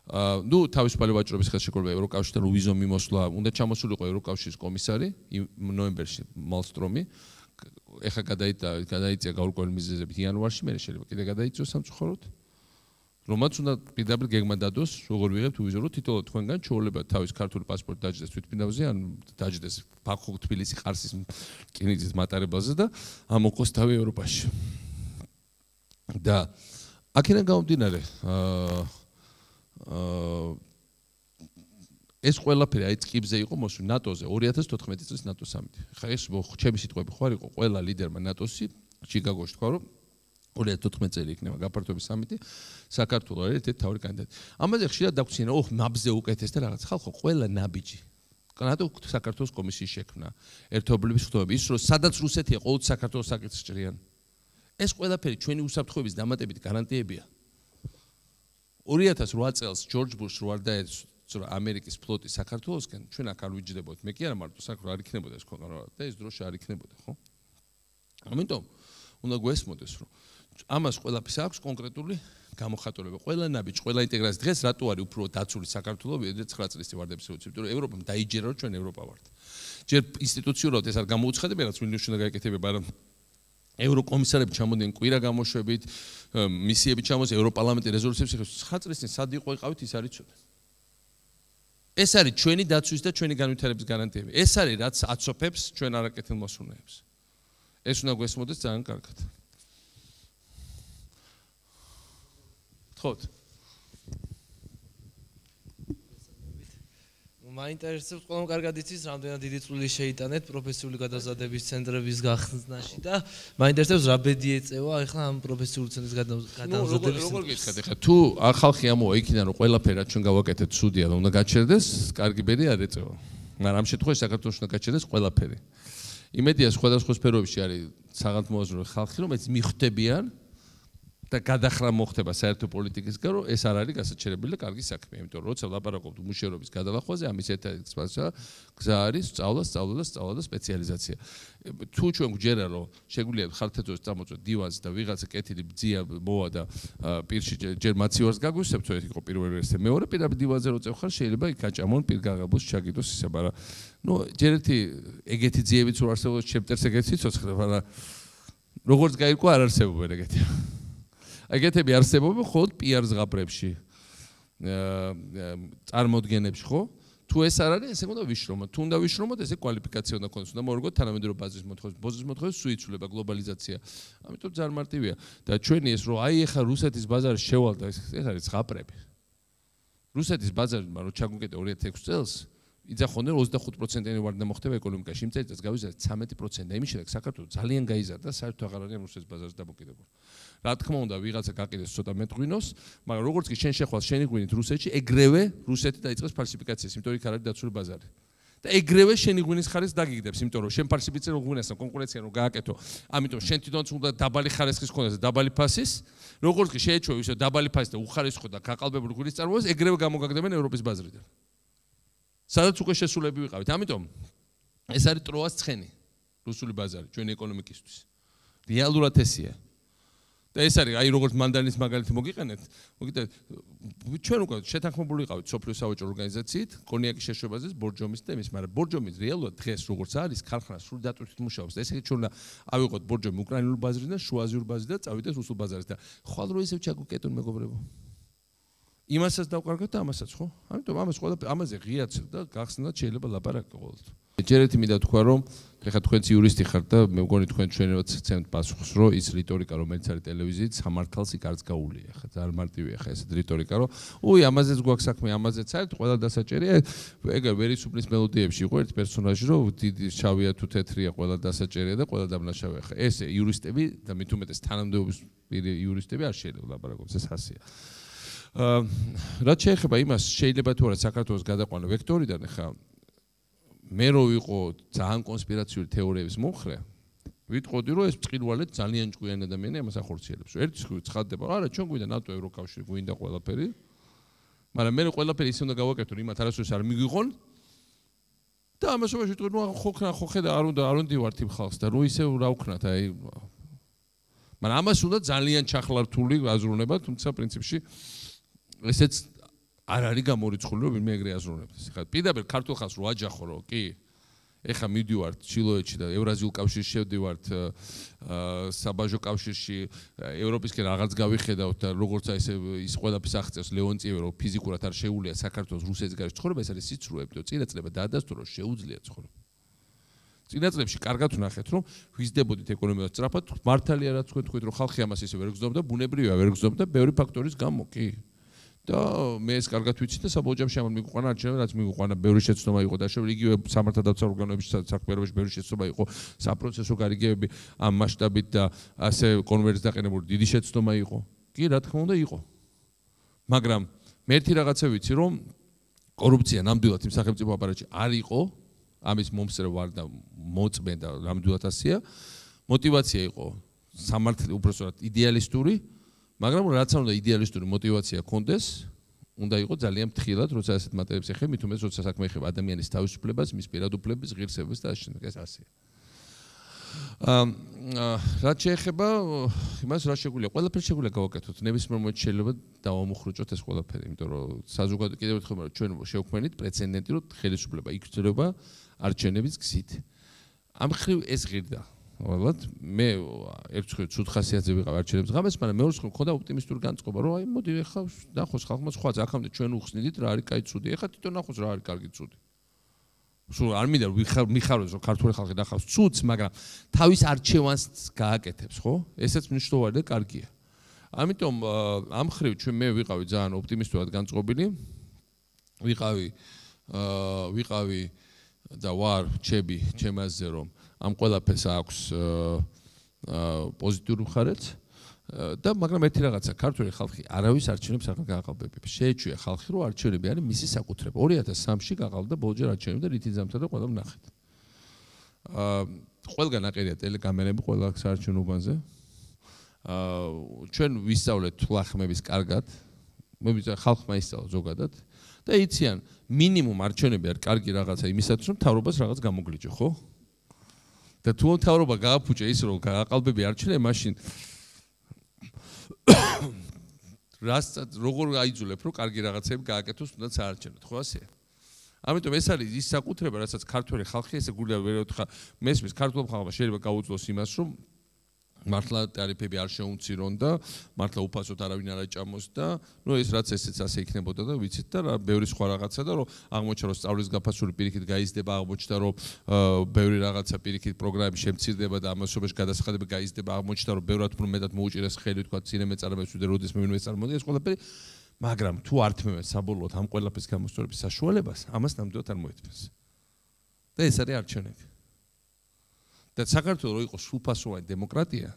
ნუ თავისუფალი ვაჭრობის ხელშეკრულება ევროკავშირთან ვიზო მიმოსვლა უნდა ჩამოსულიყო ევროკავშირის კომისარი ნოემბერში მალსტრომი ეხა გადაიწია გაურკვეველი მიზეზებით იანვარში მე შეიძლება კიდე გადაიწიოს სამწუხაროდ რომაც უნდა პირდაპირ გეგმა დადოს როგორ ვიღებთ ვიზო რომ თითოეულ თქვენგან ჩვეულებრივ თავის ქართული პასპორტი დაჯდეს თვითმფრინავზე ან დაჯდეს ბაქო თბილისი ყარსის რკინიგზის მატარებელზე და ამოყოს თავი ევროპაში და აქედან გამომდინარე ეს ყველაფერი აი ტკიბზე იყო მოსული ნატოზე 2014 წლის ნატოს სამიტი. ხა ეს ჩემი სიტყვები ხო არ იყო ყველა ლიდერმა ნატოსი ჩიკაგოში თქვა რომ 2014 წელი იქნება გაფართოების სამიტი საქართველოს არის ერთ-ერთი თავი კანდიდატი. ამაზე ხშირად დაგვცინე ოხ ნაბზე უკეთეს და რაღაც ხალხო ყველა ნაბიჯი ნატო საქართველოს კომისიის შექმნა ერთობლივი ხდომები ის რომ სადაც რუსეთია ყოველთვის საქართველოს საკითხს ჭრიან. ეს ყველაფერი ჩვენი უსაფრთხოების დამატებით გარანტიებია. 2008 წელს ჯორჯ ბუშს რო არ დაეცვა ამერიკის ფლოტი საქართველოსკენ, ჩვენ აქ არ ვიჯდებოდით. მე კი არა მარტო საქართველოს არ იქნებოდა ეს ქვეყანა და ეს დროშა არ იქნებოდა, ხო? ამიტომ უნდა გვესმოდეს, რომ ამას ყველაფერს აქვს კონკრეტული გამოხატულება. ყველა ნაბიჯი, ყველა ინტეგრაცია დღეს რატო არის უფრო დაცული საქართველოს, ვიდრე 9 წლის ვარდების როცა, იმიტომ რომ ევროპამ დაიჯერა, რომ ჩვენ ევროპა ვართ. ჯერ ინსტიტუციურად ეს არ გამოუცხადებია, რაც ვილნიუსში უნდა გაეკეთებინა, მაგრამ ევროკომისარები ჩამოდიან კვირა გამოშვებით, მისიები ჩამოს ევროპარლამენტის რეზოლუციებს 9 წლის წინ სად იყავით ის არის ცოტა. ეს არის ჩვენი დაცვის და ჩვენი განვითარების გარანტიები. ეს არის რაც აცოფებს ჩვენ არაკეთილ მოსურნეებს. ეს უნდა გვესმოდეს ძალიან კარგად. ხოთ. მაინტერესებს ყველამ კარგად იცის რამდენად დიდი წვლილი შეიტანეთ პროფესიული გადაზადების ცენტრების გახსნაში და მაინტერესებს რა ბედი ეწევა ახლა ამ პროფესიული ცენტრის გადაზადების როგორ გითხარით ახლა თუ ხალხი ამოვა იქიდან რომ ყველაფერი რაც ჩვენ გავაკეთეთ ცუდია და უნდა გაჩერდეს კარგი ბედი არ ეწევა მაგრამ ამ შემთხვევაში საქართველოს უნდა გაჩერდეს ყველაფერი იმედია სხვადასხვა სფეროებში არის საგანმანათლებლო ხალხი რომელიც მიხვდებიან და გადახრა მოხდება საერთო პოლიტიკისგან რომ ეს არ არის გასაჩერებელი და კარგი საქმე. იმიტომ რომ როცა ვლაპარაკობთ მუშაობის გადალახვაზე, ამის ერთ-ერთი გზა არის სწავლა და სპეციალიზაცია. თუ ჩვენ გვჯერა რომ შეგვიძლია ხალხთეძოს წამოწვეთ დივანს და ვიღაცა კეთილი ბძია მოვა და პირში ჯერ მაცივარს გაგვისებთ, ეს იყო პირველი ვერსია. მეორე პირდაპირ დივანზე რო წევ ხარ, შეიძლება იქ გაჭამონ პირგაღაბოს ჩაგიდოს ისა, მაგრამ ნუ ჯერ ერთი ეგეთი ძიებიც რო არსებობს, ჩემტერს ეგეთი სიცოცხლე, მაგრამ როგორც გაირკვა არ არსებობენ ეგეთი. ეგეთები არსებობენ ხოლმე პიარ ზღაპრებში წარმოდგენებში ხო თუ ეს არ არის ესე უნდა ვიშრომოთ თუ უნდა ვიშრომოთ ესე კვალიფიკაცია უნდა ქონდეს უნდა მოვერგოთ თანამედროვე ბაზის მოთხოვს სუიცულება გლობალიზაცია ამიტომ ძალიან მარტივია და ჩვენი ეს რომ აი ეხა რუსეთის ბაზარი შევალდა ეს არის ზღაპრები რუსეთის ბაზარი რომ ჩაგვიკეტა 2006 წელს იძახოდნენ 25%-იანი ვარდნა მოხდება ეკონომიკაში. იმ წელიწადს გავიზარდა 13% და იმის შემდეგ საქართველოს ძალიან გაიზარდა, საერთოდ აღარ არის რუსეთის ბაზარზე დამოკიდებული. რა თქმა უნდა, ვიღაცა გაყიდეს ცოტა მეტყვინოს, მაგრამ როგორც კი შენ შეხვალ შენი ღვინით რუსეთში, ეგრევე რუსეთი დაიწყებს ფალსიფიკაციას, იმიტომ იქ არ არის დაცული ბაზარი. და ეგრევე შენი ღვინის ხარისხს დაგიგდებს, იმიტომ რომ შენ ფალსიფიცირებულ ღვინასთან კონკურენცია რომ გააკეთო, ამიტომ შენ თვითონაც უნდა დაბალი ხარისხის ქონდეს და დაბალი ფასის, როგორც კი შეეჩვევ ისე დაბალი ფასი და უხარისხო და გაყალბებული ღვინის წარმოებას, ეგრევე გამოგაგდებენ ევროპის ბაზრიდან. სადაც უკვე შესულები ვიყავით. ამიტომ ეს არის ტროას ცხენი რუსული ბაზარი ჩვენი ეკონომიკისთვის რეალურად ესია და ეს არის აი როგორც მანდანის მაგალითი მოგიყენეთ ჩვენ უკვე შეთანხმებული ვიყავით სოფლიო სავაჭრო ორგანიზაციით კონიაკის შეშვებაზე ბორჯომის და იმის მაგრამ ბორჯომი რეალურად დღეს როგორც არის ქარხანა სრული დატვირთვით მუშაობს და ესე იგი ჩვენ ავიღოთ ბორჯომი უკრაინული ბაზრიდან შუაზიური ბაზრიდან და წავიდეთ რუსულ ბაზარზე და ხვალ რო ისევ ჩაგუკეტონ მეგობრებო იმასაც დავკარგოთ და ამასაც ხო? ამიტომ ამაზე ღიაც და გახსნათ შეიძლება ლაპარაკი ყოველთვის. ჯერ ერთი მინდა თქვა რომ ეხლა თქვენც იურისტი ხართ და მე მგონი თქვენ ჩვენებად ცემთ პასუხს რომ ის რიტორიკა რომელიც არის ტელევიზიით სამართალს იქ არც გაუულია ხა ძალიან მარტივია ხა ეს რიტორიკა რომ უი ამაზეც გვაქვს საქმე ამაზეც საერთოდ ყველა დასაჭერია ეგ ვერისუფლის მელოდიებში იყო ერთი პერსონაჟი რომ დიდი შავია თუ თეთრია ყველა დასაჭერია და ყველა დამნაშავეა ხა ეს იურისტები და მით უმეტეს თანამდებობის იურისტები არ შეიძლება ლაპარაკობს ეს ასია რაც შეეხება იმას შეიძლება თუ არა საქართველოს გადაყვანა ვექტორიდან ხა მე რო ვიყო ძალიან კონსპირაციული თეორიების მომხრე ვიტყოდი რომ ეს წყირვალეთ ძალიან ჭკვიანი ადამიანი ამას ახორციელებს ერთი ცხადდება არა ჩვენ გვინდა ნატო ევროკავშირი გვინდა ყველაფერი მაგრამ მე ყველაფერი ისე უნდა გავაკეთო იმათ არასოდეს არ მიგვიღონ და ამასობაში ვიტყვი რომ ხო ხედა არ უნდა ვართ იმ ხალხს და რო ისე რა ვქნათ აი მაგრამ ამას უნდა ძალიან ჩახლართული აზროვნება თუმცა პრინციპში ესეც არ არის გამორიცხული რომ ვინმე ეგრე აზროვნებს. ხა პირდაპირ ქართულ ხალხს რო აჯახო რომ კი ეხა მივდივართ ჩილოეთში და ევრაზიულ კავშირში შევდივართ საბაჟო კავშირში ევროპისკენ რაღაც გავიხედავთ და როგორც ესე ის ყველაფერს აღწევს ლეონტიევი რომ ფიზიკურად არ შეუძლია საქართველოს რუსეთის გარშე ცხოვრება ეს არის სიცრუე და წინაწლება დაადასტურა რომ შეუძლია ცხოვრება. წინაწლებში კარგად ვნახეთ რომ ვიზდებოდით ეკონომიკას სწრაფად მართალია რაც თქვენ თქვით რომ ხალხი ამას ისე ვერ გზნობდა ბუნებრივია ვერ გზნობდა ბევრი ფაქტორის გამო კი და მე ეს კარგად ვიცი და საბოჯამში ამან მიგვიყვანა არჩევნები რაც მიგვიყვანა ბევრი შეცდომა იყო და შეგვიძლია იგივე სამართალდაცვა ორგანოებში საქმიანობაში ბევრი შეცდომა იყო საპროცესო გარიგებები ამ მასშტაბით და ასე კონვერტს დაყენებული დიდი შეცდომა იყო კი რა თქმა უნდა იყო მაგრამ მე ერთი რაღაცა ვიცი რომ კორუფცია ნამდვილად იმ სახელმწიფო აპარატში არ იყო ამის მომსწრე ვარ და მოწმე და ნამდვილად ასეა мотивация იყო სამართლი უბრალოდ იდეალისტური მაგრამ რაც უნდა იდეალისტური мотивация კონდეს, უნდა იყოს ძალიან ფრთხილად, როცა ასეთ მატერიებს ეხება, მით უმეტეს როცა საქმე ეხება ადამიანის თავისუფლებას, მის პირადუფლების, ღირსებას და ასე ეს ასეა. რაც შეეხება იმას რა შეგვიძლია, ყველაფერი შეგვიძლია გავაკეთოთ, ნებისმიერ მომენტში შეიძლება დავამოხრუჭოთ ეს ყველაფერი, იმიტომ რომ საზოგადო კიდევ ერთხელ რომ ჩვენ შევქმნით პრეცედენტი, რომ ხელისუფლება იკრძალება არჩევნების გზით. ამ ხრივ ეს ღირდა ვალად მე ერთხელ ცუდ ხასიათზე ვიყავ არჩევნების ღამეს, მაგრამ მეორე მხრივ მქონდა ოპტიმისტური განწყობა, რომ აი მოდი ეხლა ნახოს ხალხმა სხვა აქამდე ჩვენ უხსნიდით რა არის კაი ცუდი, ეხლა თვითონ ნახოს რა არის კარგი ცუდი. სულ არ მინდა მიხაროს რომ ქართული ხალხი ნახავს ცუდს, მაგრამ თავის არჩევანს გააკეთებს, ხო? ესეც მნიშვნელოვანი და კარგია. ამიტომ ამ ხრივ ჩვენ მე ვიყავი ძალიან ოპტიმისტურად განწყობილი. ვიყავი და ვარ რჩები ჩემაზე რომ ამ ყველაფერს აქვს პოზიტიური მხარეც და მაგრამ ერთი რაღაცა ქართული ხალხი არავის არჩევნებს არ გააყალბებებს. შეეჩვია ხალხი რომ არჩევნები არის მისი საკუთრება. 2003-ში გაყალბდა ბოლჯერ არჩევნები და რითი ზამთარ და ყველა ვნახეთ. ყველგან აყერია ტელეკამერები ყველა საარჩევნო უბანზე. ჩვენ ვისწავლეთ თვლახმების კარგად. მე ვიცი ხალხმა ისწავლა ზოგადად და იციან მინიმუმ არჩევნები არის კარგი რაღაცა იმისათვის რომ მთავრობას რაღაც გამოგლიჯო, ხო? და თუ მთავრობა გააფუჭა ის რომ გააყალბები არჩევნები, მაშინ როგორ აიძულებ რომ კარგი რაღაცები გააკეთოს თუნდაც საარჩევნოდ, ხო ასეა? ამიტომ ეს არის ის საკუთრება, რასაც ქართველი ხალხი ესე გულია ვერ უთხრა მესმის ქართულ ხალხმა შეიძლება გაუძლოს იმას რომ მართლა ტარიფები არ შეუმცირონ და მართლა უფასოდ არავინ არ აჭამოს და ნუ ეს რაც ესეც ასე იქნებოდა და ვიცით და რა ბევრი სხვა რაღაცა და რომ აღმოჩნდა რომ სწავლის გაფასული პირიქით გაიზრდება, აღმოჩნდა რომ ბევრი რაღაცა პირიქით პროგრამები შემცირდება და ამასობაში გადასახადები გაიზრდება, აღმოჩნდა რომ ბევრად უფრო მეტად მოუჭირეს ხელი თქვა წინემე წარმოებს ვიდრე როდის მე ვინმე წარმოდი ეს ყველაფერი მაგრამ თუ არ თმევენ საბოლოოდ ამ ყველაფრის გამოსწორების საშუალებას ამას ნამდვილად არ მოეთმეს და ეს არის არჩევნები და საქართველოს რო იყოს სრულფასოვანი დემოკრატია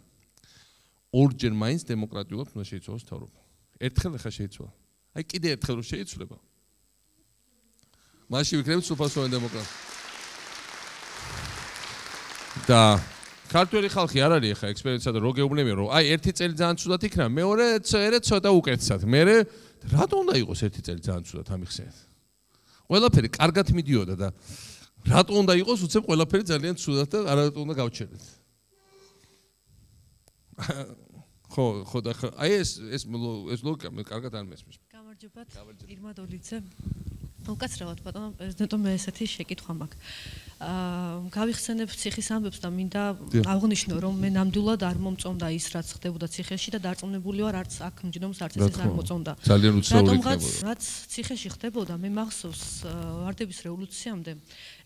ორჯერ მაინც დემოკრატიულად უნდა შეიცვალოს მთავრობა. ერთხელ ახლა შეიცვალა. აი კიდე ერთხელ რო შეიცვლება. მაშინ ვიქნებით სრულფასოვანი დემოკრატია. და ქართველი ხალხი არ არის ახლა ექსპერიმენტსა და რო გეუბნებიან რომ აი ერთი წელი ძალიან ცუდად იქნება, მეორე ცოტა უკეთესად. მე რატომ უნდა იყოს ერთი წელი ძალიან ცუდად ამიხსენეთ? ყველაფერი კარგად მიდიოდა და რატო უნდა იყოს უცებ ყველაფერი ძალიან ცუდად და არათუ უნდა გავჩერდეთ. ხო და აი ეს ლოგიკა მე კარგად არ მესმის. გამარჯობათ. ირმა დოლიძე. უკაცრავად ბატონო პრეზიდენტო მე ესეთი შეკითხვა მაქვს. გავიხსენებ ციხის ამბებს და მინდა აღნიშნო რომ მე ნამდვილად არ მომწონდა ის რაც ხდებოდა ციხეში და დარწმუნებული ვარ არც აქ მჯდომს არც ეს არ მოწონდა. ძალიან უცნაური იქნებოდა. რაც ციხეში ხდებოდა მე მახსოვს ვარდების რევოლუციამდე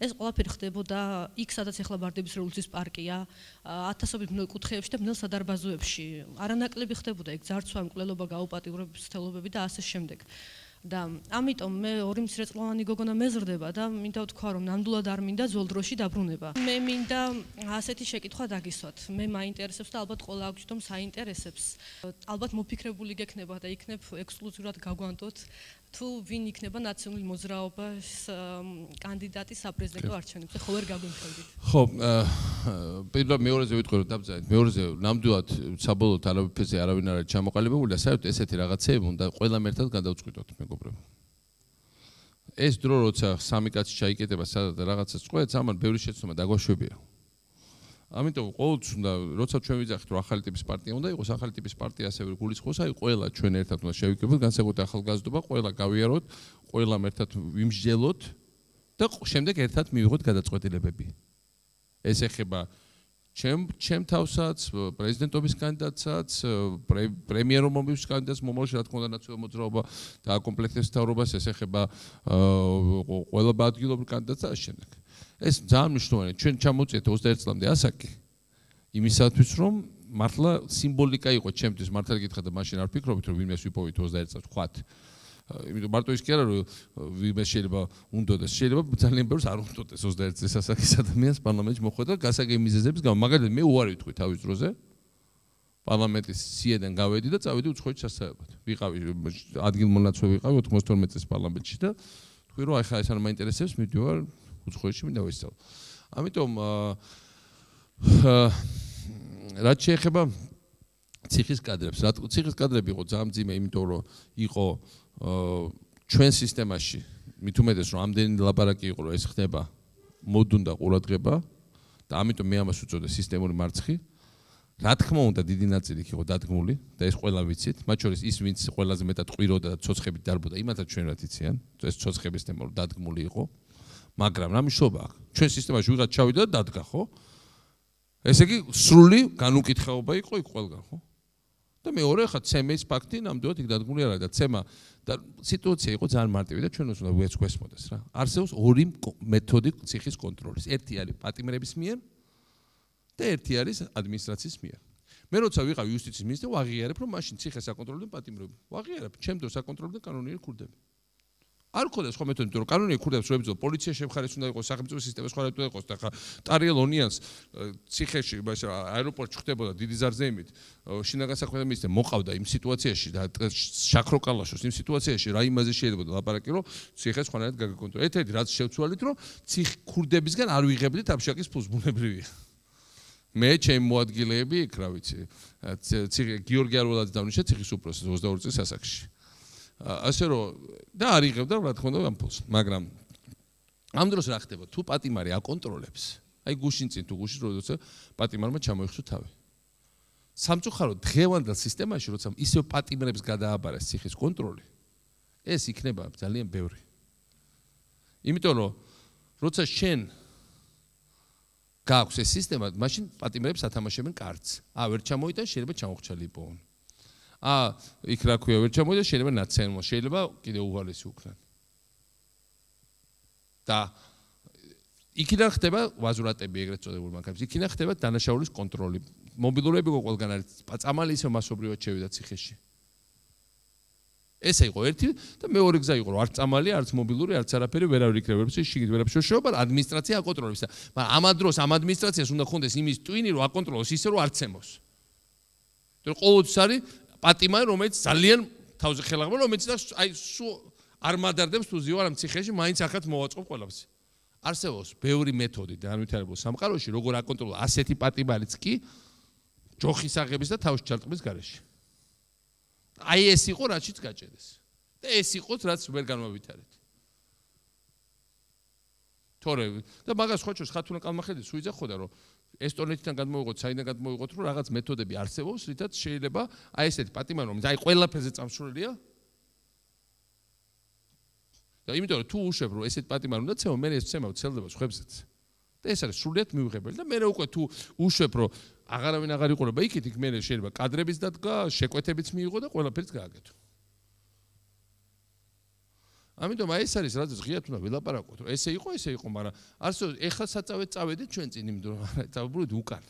ეს ყველაფერი ხდებოდა იქ სადაც ახლა ვარდების რევოლუციის პარკია ათასობით კუთხეებში და ბნელ სადარბაზოებში არანაკლები ხდებოდა ეგ ძარცვა მკვლელობა გაუპატიურების თელობები და ასე შემდეგ. და ამიტომ მე ორი მცირეწლოვანი გოგონა მეზრდება და მინდა ვთქვა რომ ნამდვილად არ მინდა ძველ დროში დაბრუნება. მე მინდა ასეთი შეკითხვა დაგისვათ. მე მაინტერესებს და ალბათ ყველა აგვჯდომ საინტერესებს. ალბათ მოფიქრებული გექნება და იქნებ ექსკლუზიურად გაგვანტოთ თუ ვინ იქნება ნაციონალური მოძრაობის კანდიდატი საპრეზიდენტო არჩევნებზე, ხო ვერ გაგვიმხელდით. ხო, პირველად მეორეზე ვიტყვი რომ დაბძანეთ. მეორეზე ნამდვილად საბოლოოდ არაფერზე არავინ არ არის ჩამოყალიბებული და საერთოდ ესეთი რაღაცეები უნდა ყველამ ერთად გადავწყვიტოთ მეგობრებო. ეს დრო როცა სამი კაცი ჩაიკეტება სადაც რაღაცას წყვეტს, ამან ბევრი შეცდომა დაგვაშვებია. ამიტომ ყოველთვის უნდა როცა ჩვენ ვიძახით რომ ახალი ტიპის პარტია უნდა იყოს, ახალი ტიპის პარტია ასევე გულისხმობს, აი ყველა ჩვენ ერთად უნდა შევიკრიბოთ, განსაკუთრებით ახალგაზრდობა, ყველა გავიაროთ, ყველამ ერთად ვიმსჯელოთ და შემდეგ ერთად მივიღოთ გადაწყვეტილებები. ეს ეხება ჩემ თავსაც, პრეზიდენტობის კანდიდატსაც, პრემიერობის კანდიდატს, მომავალში რა თქმა უნდა ნაციონალური მოძრაობა და აკომპლექტებს მთავრობას, ეს ეხება ყველა ადგილობრივ კანდიდატს და შემდეგ. ეს ძალიან მნიშვნელოვანია. ჩვენ ჩამოვწიეთ 21 წლამდე ასაკი იმისათვის, რომ მართლა სიმბოლიკა იყო ჩემთვის, მართლა გითხრათ და მაშინ არ ფიქრობთ, რომ ვინმეს ვიპოვით 21 წელს ვხვათ. იმიტომ მარტო ის კი არა, რომ ვინმე შეიძლება უნდოდეს, შეიძლება ძალიან ბევრს არ უნდოდეს 21 წლის ასაკის ადამიანს პარლამენტში მოხვედა გასაგები მიზეზების გამო. მაგალითად მე უარი ვთქვი თავის დროზე პარლამენტის სიედან გავედი და წავედი უცხოეთში სასწავლებად. ვიყავი ადგილმონაცვლე ვიყავი 92 წლის პარლამენტში და თქვი რომ ახლა ეს არ მაინტერესებს, მიდივარ უცხოეთში მინდა ვისწავლო. ამიტომ რაც შეეხება ციხის კადრებს, ციხის კადრები იყო ძალიან მძიმე, იმიტომ რომ იყო ჩვენ სისტემაში მით უმეტეს რომ ამდენი ლაპარაკი იყო რომ ეს ხდება მოდუნდა ყურადღება და ამიტომ მე ამას უწოდე სისტემური მარცხი. რა თქმა უნდა დიდი ნაწილი იყო დადგმული და ეს ყველა ვიცით, მათ შორის ის ვინც ყველაზე მეტად ყვიროდა და ცოცხებით დარბოდა, იმათაც ჩვენ რა თიციან, ეს ცოცხების თემა რომ დადგმული იყო. მაგრამ რა მნიშვნელობა აქვს? ჩვენ სისტემაში ვიღაც ჩავიდა და დადგა, ხო? ესე იგი სრული განუკითხაობა იყო იქ ყველგან, ხო? და მეორე ხა ცემის ფაქტი ნამდვილად იქ დადგმული არ არის და ცემა და სიტუაცია იყო ძალიან მარტივი და ჩვენ უნდა გვესმოდეს რა. არსებობს ორი მეთოდი ციხის კონტროლის. ერთი არის პატიმრების მიერ და ერთი არის ადმინისტრაციის მიერ. მე როცა ვიყავ იუსტიციის მინისტრი, ვაღიარებ რომ მაშინ ციხეს აკონტროლებდნენ პატიმრები. ვაღიარებ, ჩემ დროს აკონტროლებდნენ კანონიერი ქურდები. არ ქონდა სხვა მეთოდი, იმიტომ რომ კანონიერი ქურდებს როებიძო პოლიცია შემხარეს უნდა იყოს, სახელმწიფო სისტემა სხვა უნდა იყოს და ხა ტარიელ ონიანს ციხეში, აეროპორტში ხდებოდა დიდი ზარზეიმით, შინაგან საქმეთა მინისტრი მოყავდა იმ სიტუაციაში და შაქროკალაშოს იმ სიტუაციაში რა იმაზე შეიძლება ლაპარაკი რომ ციხეს სხვანაირად გაგაკონტროლო. ერთ-ერთი რაც შევცვალეთ რომ ქურდებისგან არ ვიღებდით აბშაკის ფულს ბუნებრივია. მე ჩემი მოადგილეები იქ რა ვიცი, გიორგი არველაძე დავნიშნე ციხის უპროსეს 22 წლის ასაკში. ასე რომ და არ იღებდა რა თქმა უნდა ამ ფულს, მაგრამ ამ დროს რა ხდება? თუ პატიმარი აკონტროლებს, აი გუშინ წინ თუ გუშინ როცა პატიმარმა ჩამოიხსო თავი. სამწუხაროდ დღევანდელ სისტემაში როცა ისევ პატიმრებს გადააბარეს ციხის კონტროლი, ეს იქნება ძალიან ბევრი. იმიტომ რომ როცა შენ გააქვს ეს სისტემა, მაშინ პატიმრებს ათამაშებენ კარტს. ვერ ჩამოიტან, შეიძლება ჩამოხრჩალი იპოვონ. იქ რა ქვია, ვერ ჩამოიტან, შეიძლება ნაცემო, შეიძლება კიდე უვალესი უკრან. და იქიდან ხდება ვაზურატები ეგრეთ წოდებული მანქანების. იქიდან ხდება დანაშაულის კონტროლი. მობილურები ყველგან არის. წამალი ისევ მასობრივად შევიდა ციხეში. ეს იყო ერთი და მეორე გზა იყო, რომ არც წამალი, არც მობილური, არც არაფერი ვერავინ იქნება. შიგნით ვერაფერს შეშობა, ადმინისტრაცია აკონტროლებს. მაგრამ ამ დროს ამ ადმინისტრაციას უნდა ხონდეს იმის ტვინი, რომ აკონტროლოს ისე, რომ არ ცემოს. იმიტომ რომ ყოველთვის არის პატიმარი, რომელიც ძალიან თავზე ხელახმა, რომელიც აი არ მადარდებს თუ ზიო არ ციხეში, მაინც ახაც მოვაწყობ ყველაფერს. არსებობს ბევრი მეთოდი განვითარებულ სამყაროში, როგორ აკონტროლო ასეთი პატიმარიც კი ჯოხის აღების და თავის ჩარტყმის გარეშე. აი ეს იყო რაშიც გაჭედეს. და ეს იყო რაც ვერ განმავითარეთ. თუ თორე და მაგას ხო ჩვენ ხათუნა კალმახელის უიძახ ხო და რომ ესტონეთიდან გადმოვიღოთ, საიდან გადმოვიღოთ, რომ რაღაც მეთოდები არსებობს, რითაც შეიძლება აი ესეთი პატიმარი რომ აი ყველაფერზე წამსვლელია. და იმიტომ რომ თუ უშვებ რომ ესეთი პატიმარი უნდა ცემო, მე ეს ცემა ვცელდება სხვებსაც. და ეს არის სრულიად მიუღებელი და მე უკვე თუ უშვებ რომ აღარავინ აღარ იყურება იქით, იქ მე შეიძლება კადრების დადგა, შეკვეთებიც მიიღო და ყველაფერიც გააკეთო. ამიტომ აი ეს არის რაც ღიად უნდა ვილაპარაკოთ, რომ ესე იყო, მაგრამ არსო ეხლა საწავედ წავედით ჩვენ წინ, იმიტომ რომ დავბრუნდით უკან.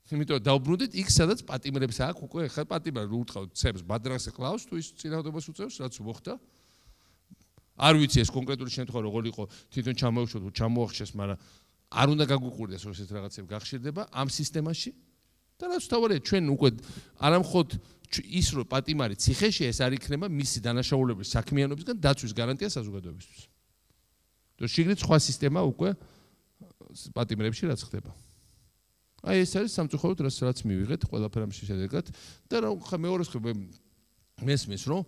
იმიტომ დავბრუნდით იქ სადაც პატიმრებს აქვს უკვე ეხლა პატიმარი უთყავთ ცებს ბადრაგს ეკлауს თუ ის წინააღმდეგობას უწევს რაც მოხდა. არ ვიცი ეს კონკრეტული შემთხვევა როგორ იყო, თვითონ ჩამოუშვათ თუ ჩამოახშეს, მაგრამ არ უნდა გაგვიყურდეს რომ ესეთ რაღაცები გახშირდება ამ სისტემაში. და რაც თავარია ჩვენ უკვე არამხოლოდ ის რომ პატიმარი ციხეში ეს არ იქნება მისი დანაშაულების საქმიანობისგან დაცვის გარანტია საზოგადოებისთვის. და შიგნით სხვა სისტემა უკვე პატიმრებში რაც ხდება. აი ეს არის სამწუხაროდ რაც მივიღეთ ყველაფერში შედეგად და რა ხა მეორე ხება მესმის რომ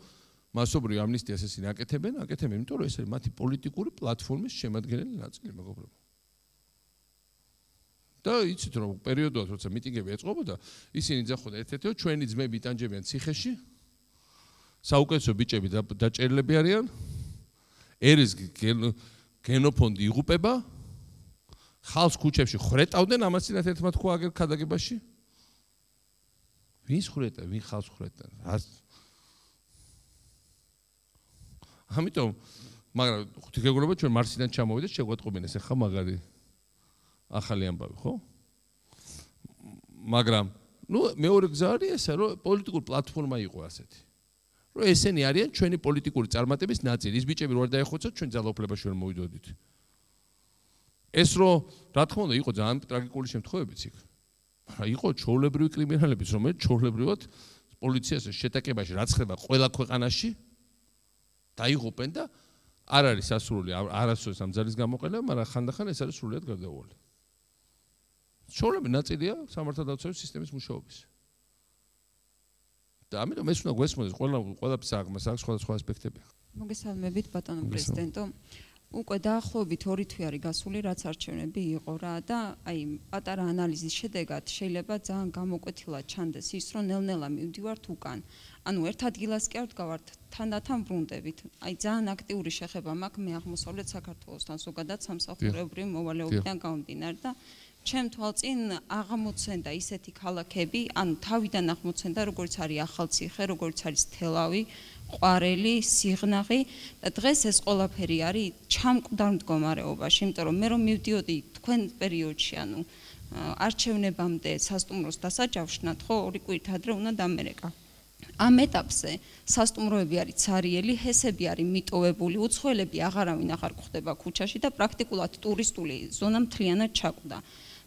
მასობრივ ამნისტიას ისინი აკეთებენ, იმიტომ რომ ეს არის მათი პოლიტიკური პლატფორმის შემადგენელი ნაწილი, მეგობრებო. და იცით რომ პერიოდულად როცა მიტინგები ეწყობოდა, ისინი ძახოდა ერთ-ერთი რომ ჩვენი ძმები იტანჯებიან ციხეში, საუკეთესო ბიჭები დაჭერილები არიან, ერის გენოფონდი იღუპება, ხალხს ქუჩებში ხრეტავდნენ, ამასინათ ერთმა თქვა აგერ ქადაგებაში. ვინ ხრეტა, ვინ ხალხს ხრეტა? ამიტომ, მაგრამ ღვთისმოგონება ჩვენ მარსიდან ჩამოვიდეთ, შეგვატყობინეს ახლა მაგარი ახალი ამბავი, ხო? მაგრამ, მეორე გზა არის ესა, რომ პოლიტიკური პლატფორმა იყო ასეთი. რომ ესენი არიან ჩვენი პოლიტიკური წარმატების ნაწილი. ის ბიჭები რო არ დაეხოცათ, ჩვენ ძალაუფლებაში ვერ მოვიდოდით. ეს რომ, რა თქმა უნდა, იყო ძალიან ტრაგიკული შემთხვევებიც იქ. მაგრამ იყო ჩვეულებრივი კრიმინალებიც, რომელიც ჩვეულებრივად პოლიციას შეტაკებაში რაც ხდება ყველა ქვეყანაში დაიღუპენ და არ არის სასურველი არასოდეს ამ ძალის გამოყენება, მაგრამ ხანდახან ეს არის სრულიად გარდაუვალი. ჩვეულებრივი ნაწილია სამართალდაცვის სისტემის მუშაობის. და ამიტომ ეს უნდა გვესმოდეს ყველაფერს აღმას აქვს სხვადასხვა ასპექტები. მოგესალმებით ბატონო პრეზიდენტო. უკვე დაახლოებით 2 თვე არის გასული, რაც არჩევნები იყო რა და აი პატარა ანალიზის შედეგად შეიძლება ძალიან გამოკვეთილად ჩანდეს ის, რომ ნელ-ნელა მივდივართ უკან. ანუ ერთ ადგილას კი არ ვდგავართ, თანდათან ბრუნდებით. აი ძალიან აქტიური შეხება მაქვს მე აღმოსავლეთ საქართველოსთან, ზოგადად სამსახურებრივი მოვალეობიდან გამომდინარე და ჩემ თვალწინ აღმოცენდა ისეთი ქალაქები, ანუ თავიდან აღმოცენდა როგორც არის ახალციხე, როგორც არის თელავი, ყვარელი, სიღნაღი და დღეს ეს ყველაფერი არის ჩამკვდარ მდგომარეობაში, იმიტომ რომ მე რომ მივდიოდი თქვენ პერიოდში, ანუ არჩევნებამდე სასტუმროს დასაჯავშნად, ხო, 2 კვირით ადრე უნდა დამერეკა. ამ ეტაპზე სასტუმროები არის ცარიელი, ჰესები არის მიტოვებული, უცხოელები აღარავინ აღარ გვხდება ქუჩაში და პრაქტიკულად ტურისტული ზონა მთლიანად ჩაკვდა.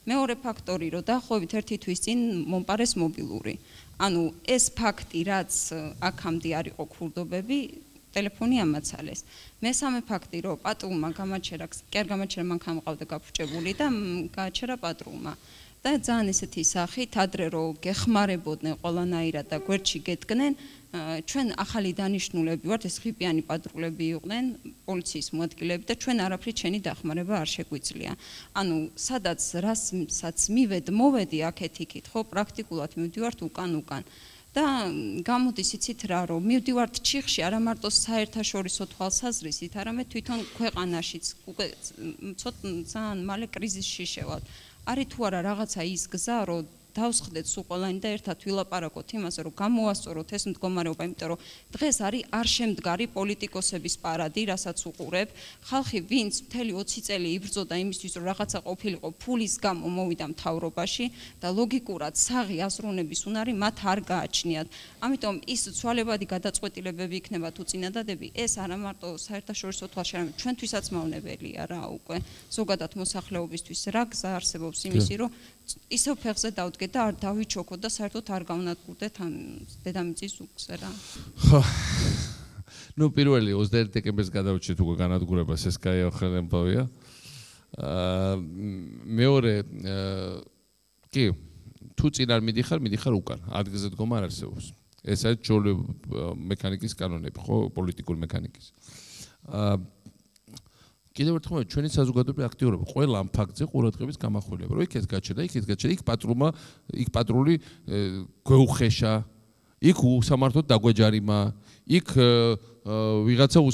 მეორე ფაქტორი, რომ დაახლოებით 1 თვის წინ მომპარეს მობილური. ანუ ეს ფაქტი, რაც აქამდე არ იყო ქურდობები, ტელეფონი ამაცალეს. მესამე ფაქტი, რომ პატრულმა გამაჩერა, კი არ გამაჩერა, მანქანა მყავდა გაფრჩებული და გააჩერა პატრულმა. და ძალიან ესეთი სახით, ადრე რომ გეხმარებოდნენ ყველანაირად და გვერდში გედგნენ, ჩვენ ახალი დანიშნულები ვართ, ეს ხიპიანი პატრულები იყვნენ, პოლიციის მოადგილეები და ჩვენ არაფრით შენი დახმარება არ შეგვიძლია. ანუ სადაც რასაც მოვედი აქეთ იქით, ხო, პრაქტიკულად მივდივართ უკან. და გამოდის იცით რა, რომ მივდივართ ჩიხში არა მარტო საერთაშორისო თვალსაზრისით, არამედ თვითონ ქვეყანაშიც უკვე ცოტა ძალიან მალე კრიზისში შევალთ. არის თუ არა რაღაცა ის გზა, რომ დავსხდეთ სულ ყველანი და ერთად ვილაპარაკოთ იმაზე, რომ გამოასწოროთ ეს მდგომარეობა, იმიტომ რომ დღეს არის არ შემდგარი პოლიტიკოსების პარადი, რასაც უყურებ. ხალხი, ვინც მთელი 20 წელი იბრძოდა იმისთვის, რომ რაღაცა ყოფილიყო, ფულის გამო მოვიდა მთავრობაში და ლოგიკურად საღი აზროვნების უნარი მათ არ გააჩნიათ. ამიტომ ის ცვალებადი გადაწყვეტილებები იქნება თუ წინადადები, ეს არა მარტო საერთაშორისო თვალში, არამედ ჩვენთვისაც მავნებელია რა უკვე. ზოგადად მოსახლეობისთვის რა გზა არსებობს იმისი, რომ ისევ ფეხზე დავდგეთ და არ დავიჩოქოთ და საერთოდ არ გავნადგურდეთ ამ დედამიწის უგზე რა. ხო. ნუ პირველი 21 დეკემბერს გადავჭით უკვე განადგურებას, ეს კაი ახალი ამბავია. მეორე კი, თუ წინ არ მიდიხარ უკან, ადგილზე დგომა არ არსებობს. ეს არის ჯოლი მექანიკის კანონები, ხო, პოლიტიკური მექანიკის. კიდევ ერთხელ ჩვენი საზოგადოების აქტიურობა ყველა ამ ფაქტზე ყურადღების გამახვილება, რომ იქეთ გაჩერდა, იქ პატრული გვეუხეშა, იქ უსამართლოდ დაგვეჯარიმა, იქ ვიღაცას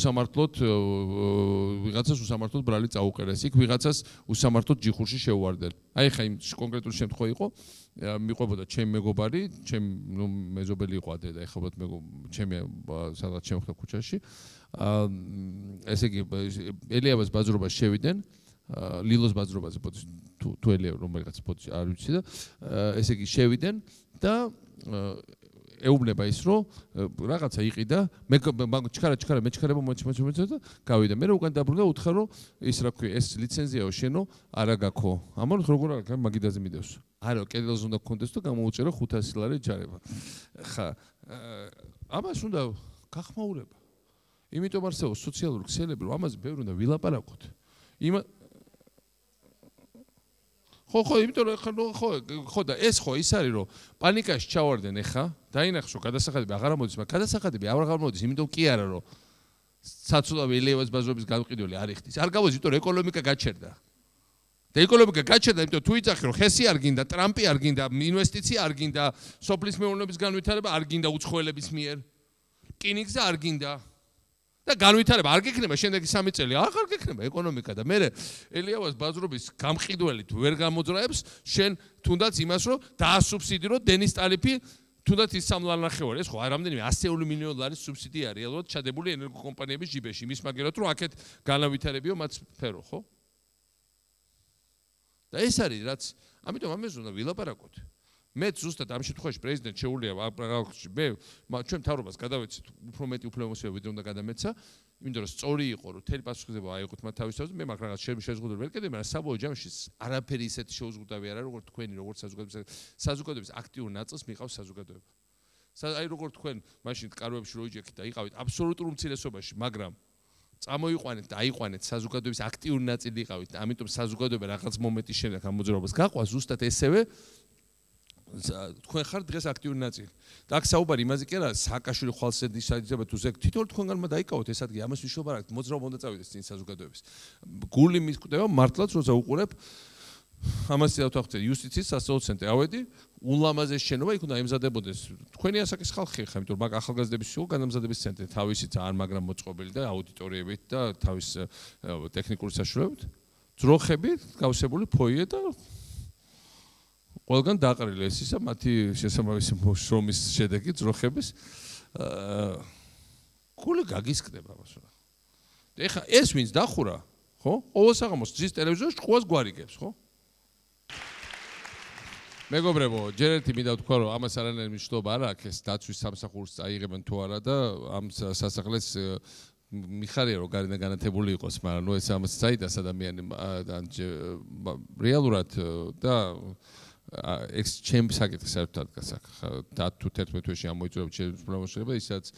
უსამართლოდ ბრალი წაუყერეს, იქ ვიღაცას უსამართლოდ ჯიხურში შეუვარდნენ. აი ხა იმ კონკრეტული შემთხვევა იყო, მიყვებოდა ჩემი მეგობარი, მეზობელი იყო ადრე და ეხლა ჩემი სადღაც შემხდა ქუჩაში. ესე იგი ელიავას ბაზრობას შევიდნენ, ლილოს ბაზრობაზე თუ ელიავა რომელიღაც პოდში არ ვიცი და ესე იგი შევიდნენ და ეუბნება ის რომ რაღაცა იყიდა მე ჩქარა მოჩქარა და გავიდა მე უკან დაბრუნდა უთხრა რომ ის რა ქვია ეს ლიცენზიაო შენო არა გაქო ამან როგორ არა მაგიდაზე მიდევს არა კედელზე უნდა გქონდეს და გამოუწერო 500 ლარი ჯარება ხა ამას უნდა გახმაურება იმიტომ არსებობს სოციალური ქსელები რომ ამაზე ბევრი უნდა ვილაპარაკოთ ხო, იმიტომ რომ ხო და ეს ხო ის არის რომ პანიკაში ჩავარდნენ ეხა, დაინახოს რომ გადასახადები აღარ მოდის, მაგრამ გადასახადები აღარ მოდის, იმიტომ კი არა რომ საცოლავი ელიავას ბაზრობის განყიდველი არ იხდის. არ გავოდი, იმიტომ რომ ეკონომიკა გაჩერდა. და ეკონომიკა გაჩერდა, იმიტომ თუ იცახი რომ ხესი არ გინდა, ტრამპი არ გინდა, ინვესტიცია არ გინდა, სოფლის მეურნეობის განვითარება არ გინდა უცხოელების მიერ. რკინიგზა არ გინდა. და განვითარება არ გექნება შემდეგი 3 წელი აღარ გექნება ეკონომიკა და მე ელიავას ბაზრობის გამყიდველი თუ ვერ გამოძრაებს შენ თუნდაც იმას რომ დაასუბსიდირო დენის ტალიფი თუნდაც ის 3 ლარნახევარი ეს ხო რამდენიმე 100 მილიონი ლარის სუბსიდია რეალურად ჩადებული ენერგოკომპანიების ჯიბეში იმის მაგერად რომ აქეთ განავითარებიო მათ სფერო ხო და ეს არის რაც ამიტომ ამაზე უნდა ვილაპარაკოთ მე ზუსტად ამ შემთხვევაში პრეზიდენტ შეუძლია მე ჩვენ მთავრობას გადავეცით უფრო მეტი უფლებამოსილება ვიდრე უნდა გადამეცა იმიტომ რომ სწორი იყო რომ თელი პასუხისმგებლობა აიღოთ მათ თავის თავზე მე მაგ რაღაც შეზღუდული ვერ კეთებ მაგრამ საბოლოო ჯამში არაფერი ისეთი შეუზღუდავი არა როგორც თქვენი როგორც საზოგადოების აქტიურ ნაწილს მიყავს საზოგადოება აი როგორც თქვენ მაშინ კარვებში რო იჯექით და იყავით აბსოლუტურ უმცირესობაში მაგრამ წამოიყვანეთ და აიყვანეთ საზოგადოების აქტიური ნაწილი იყავით ამიტომ საზოგადოება რაღაც მომენტის შემდეგ ამ მოძრაობას გაყვა ზუსტად ესევე თქვენ ხართ დღეს აქტიური ნაწილი. და აქ საუბარი იმაზე კი არა, სააკაშვილი ხვალსედ ისაიძება თუ ზეგ თითოეულ თქვენგანმა დაიკავოთ ეს ადგილი, ამას ვიშობა რა, მოძრაობა უნდა წავიდეს წინ საზოგადოების. გული მისკვდება მართლაც როცა უყურებ ამას დავთვალე იუსტიციის სასწავლო ცენტრი. ავედი, ულამაზეს შენობა იქ უნდა ემზადებოდეს. თქვენი ასაკის ხალხი ხა, იმიტომ რომ მაგ ახალგაზრდების სულ განამზადების ცენტრი, თავისი ძალიან მაგრამ მოწყობილი და აუდიტორიებით და თავის ტექნიკური საშუალებებით. ძროხები, გავსებული ფოიე და ყველგან დაყრილი ეს ისა მათი შესაბამისი შრომის შედეგი ძროხების გული გაგისკდება მას რა. და ეხა ეს ვინც დახურა, ხო? ყოველ საღამოს ძის ტელევიზორში ჭკუას გვარიგებს, ხო? მეგობრებო, ჯერ ერთი მინდა ვთქვა, რომ ამას არანაირი მნიშვნელობა არ აქვს ეს დაცვის სამსახურს წაიღებენ თუ არა და ამ სასახლეს მიხარია რომ გარდა განათებული იყოს, მაგრამ ნუ ეს ამას წაიდას ადამიანი რეალურად და ეს ჩემს საკითხი საერთოდ დგას აქ და თუ 11 თვეში ამოიწურებთ შეფრამოშება ისაც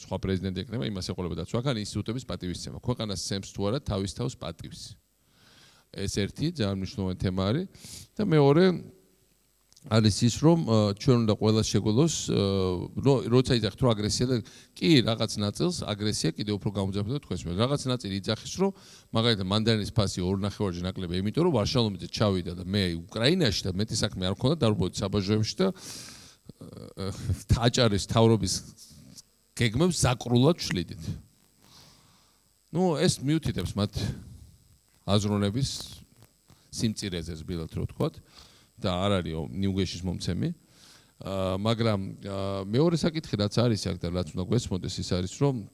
სხვა პრეზიდენტი ექნება იმას ეყოლებოდა და სხვაგან ინსტიტუტების პატივისცემა ქვეყანას სცემს თუ არა თავის თავს პატივს ეს ერთი ძალიან მნიშვნელოვანი თემა არის და მეორე არის ის რომ ჩვენ უნდა ყველა შეგველოს როცა იძახით რომ აგრესია და კი რაღაც ნაწილს აგრესია კიდევ უფრო გამოძაბნდება თქვენს მიერ რაღაც ნაწილი იძახის რომ მაგალითად მანდარინის ფასი 2.5-ჯერ ნაკლებია იმიტომ რომ ვარშალომიძე ჩავიდა და მე უკრაინაში და მეტი საქმე არ მქონდა დავბრუნდი საბაჟოებში და აჭარის თავრობის გეგმებს ზაკრულად ვშლიდით ნუ ეს მიუთითებს მათ აზროვნების სიმწირეზე ზბილად რო ვთქვათ და არ არის ნიუგეშის მომცემი. მაგრამ მეორე საკითხი რაც არის აქ და რაც უნდა გვესმოდეს ის არის რომ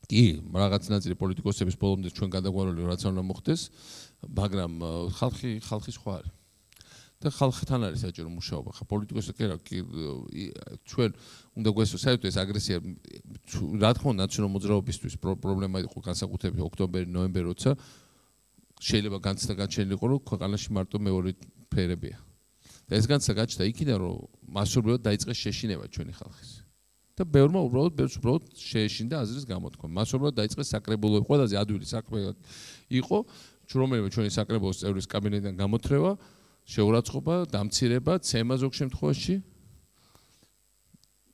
კი რაღაც ნაწილი პოლიტიკოსების ბოლომდე ჩვენ გადაგვარული რაც უნდა მოხდეს, მაგრამ ხალხი სხვა არის. და ხალხთან არის საჭირო მუშაობა. ხა პოლიტიკოსები კი ჩვენ უნდა გვესმოს საერთოდ ეს აგრესია რა თქმა უნდა ნაციონალურ მოძრაობისთვის პრობლემა იყო განსაკუთრებით ოქტომბერი, ნოემბერი როცა შეიძლება განცდა გაჩენილიყო რომ ქვეყანაში მარტო მეორე ფერებია. და ეს განცდა გაჩნდა იქიდან რომ მასშტაბურად დაიწყეს შეშინება ჩვენი ხალხის. და ბევრმა უბრალოდ შეეშინდა აზრის გამოთქმა. მასშტაბურად დაიწყეს საკრებულო ყველაზე ადვილი საქმე იყო რომელიმე ჩვენი საკრებულოს წევრის კაბინეტიდან გამოთრევა, შეურაცხყოფა, დამცირება, ცემა ზოგ შემთხვევაში.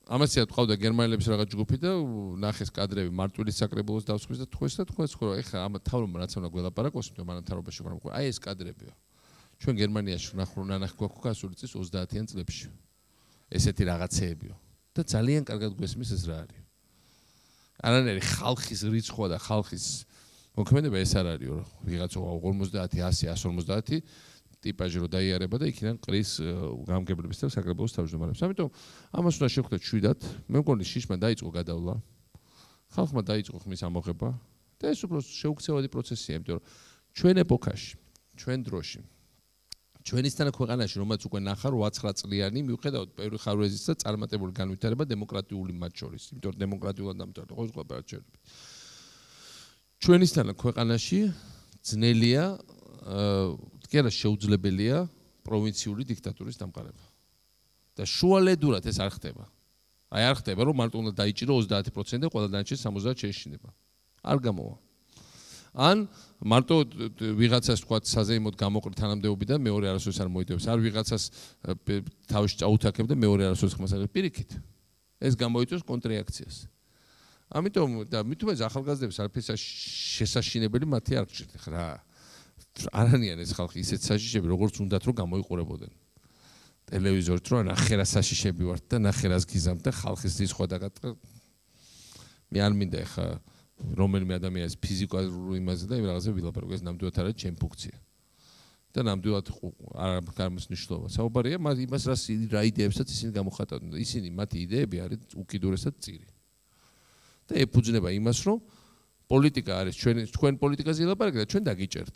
ამასიათ ყავდა გერმანელების რაღაც ჯგუფი და ნახეს კადრები მარტვილის საკრებულოს დავსხვის და თქვეს ხო ეხლა ამ თავრობამ რაც უნდა გველაპარაკოს იმიტომ მანამ თავრობაში ვარ აი ეს კადრებია ჩვენ გერმანიაში ნახეთ გვაქვს გასული წლის 30-იან წლებში ესეთი რაღაცეებიო და ძალიან კარგად გვესმის ეს რა არის არანაირი ხალხის რიცხვა და ხალხის მოქმედება ეს არ არისო ვიღაცა 50 100 150 ტიპაჟი რო დაიარება და იქიდან ყრის გამგებლების და საკრებულოს თავმჯდომარებს. ამიტომ ამას უნდა შევხვდეთ შვიდად. მე მგონი შიშმა დაიწყო გადავლა. ხალხმა დაიწყო ხმის ამოღება და ეს უფრო შეუქცევადი პროცესია, იმიტომ რომ ჩვენ ეპოქაში, ჩვენ დროში, ჩვენისთანა ქვეყანაში, რომელიც უკვე ნახა 8-9 წლიანი, მიუხედავად პირველი ხარვეზის და წარმატებული განვითარება დემოკრატიული მათ შორის, იმიტომ რომ დემოკრატიულად დამთავრდა ყოველ ყველაფერი. ჩვენისთანა ქვეყანაში ძნელია კი არა შეუძლებელია პროვინციული დიქტატურის დამყარება. და შუალედურად ეს არ ხდება. აი არ ხდება რომ მარტო უნდა დაიჭირო 30% და ყველა დანარჩენი 70 შეეშინება. არ გამოვა. ან მარტო ვიღაცას თქვა საზეიმოდ გამოყრ თანამდებობიდან მეორე არასოდეს არ მოიდებს. არ ვიღაცას თავში წაუთაქებ და მეორე არასოდეს ხმას აღებ პირიქით. ეს გამოიწვევს კონტრრეაქციას. ამიტომ და მithumetes ახალგაზრდების არაფერს შესაშინებელი მათი არ გჭირდეთ რა. არანაირ ეს ხალხი ისეთ საშიშები როგორც უნდათ რომ გამოიყურებოდნენ ტელევიზორით რომ ნახე რა საშიშები ვართ და ნახე რას გიზამთ და ხალხის რიცხვა დაგატყა მე არ მინდა ხა რომელიმე ადამიანის ფიზიკურ იმაზე და იმ რაღაცზე ვილაპარაკო ეს ნამდვილად არის ჩემი ფუნქცია და ნამდვილად არ გამოს ნიშნულობა საუბარია იმას რა იდეებსაც ისინი გამოხატავდნენ ისინი მათი იდეები არის უკიდურესად წირი და ეფუძნება იმას რომ პოლიტიკა არის ჩვენ პოლიტიკაზე ვილაპარაკეთ და ჩვენ დაგიჭერთ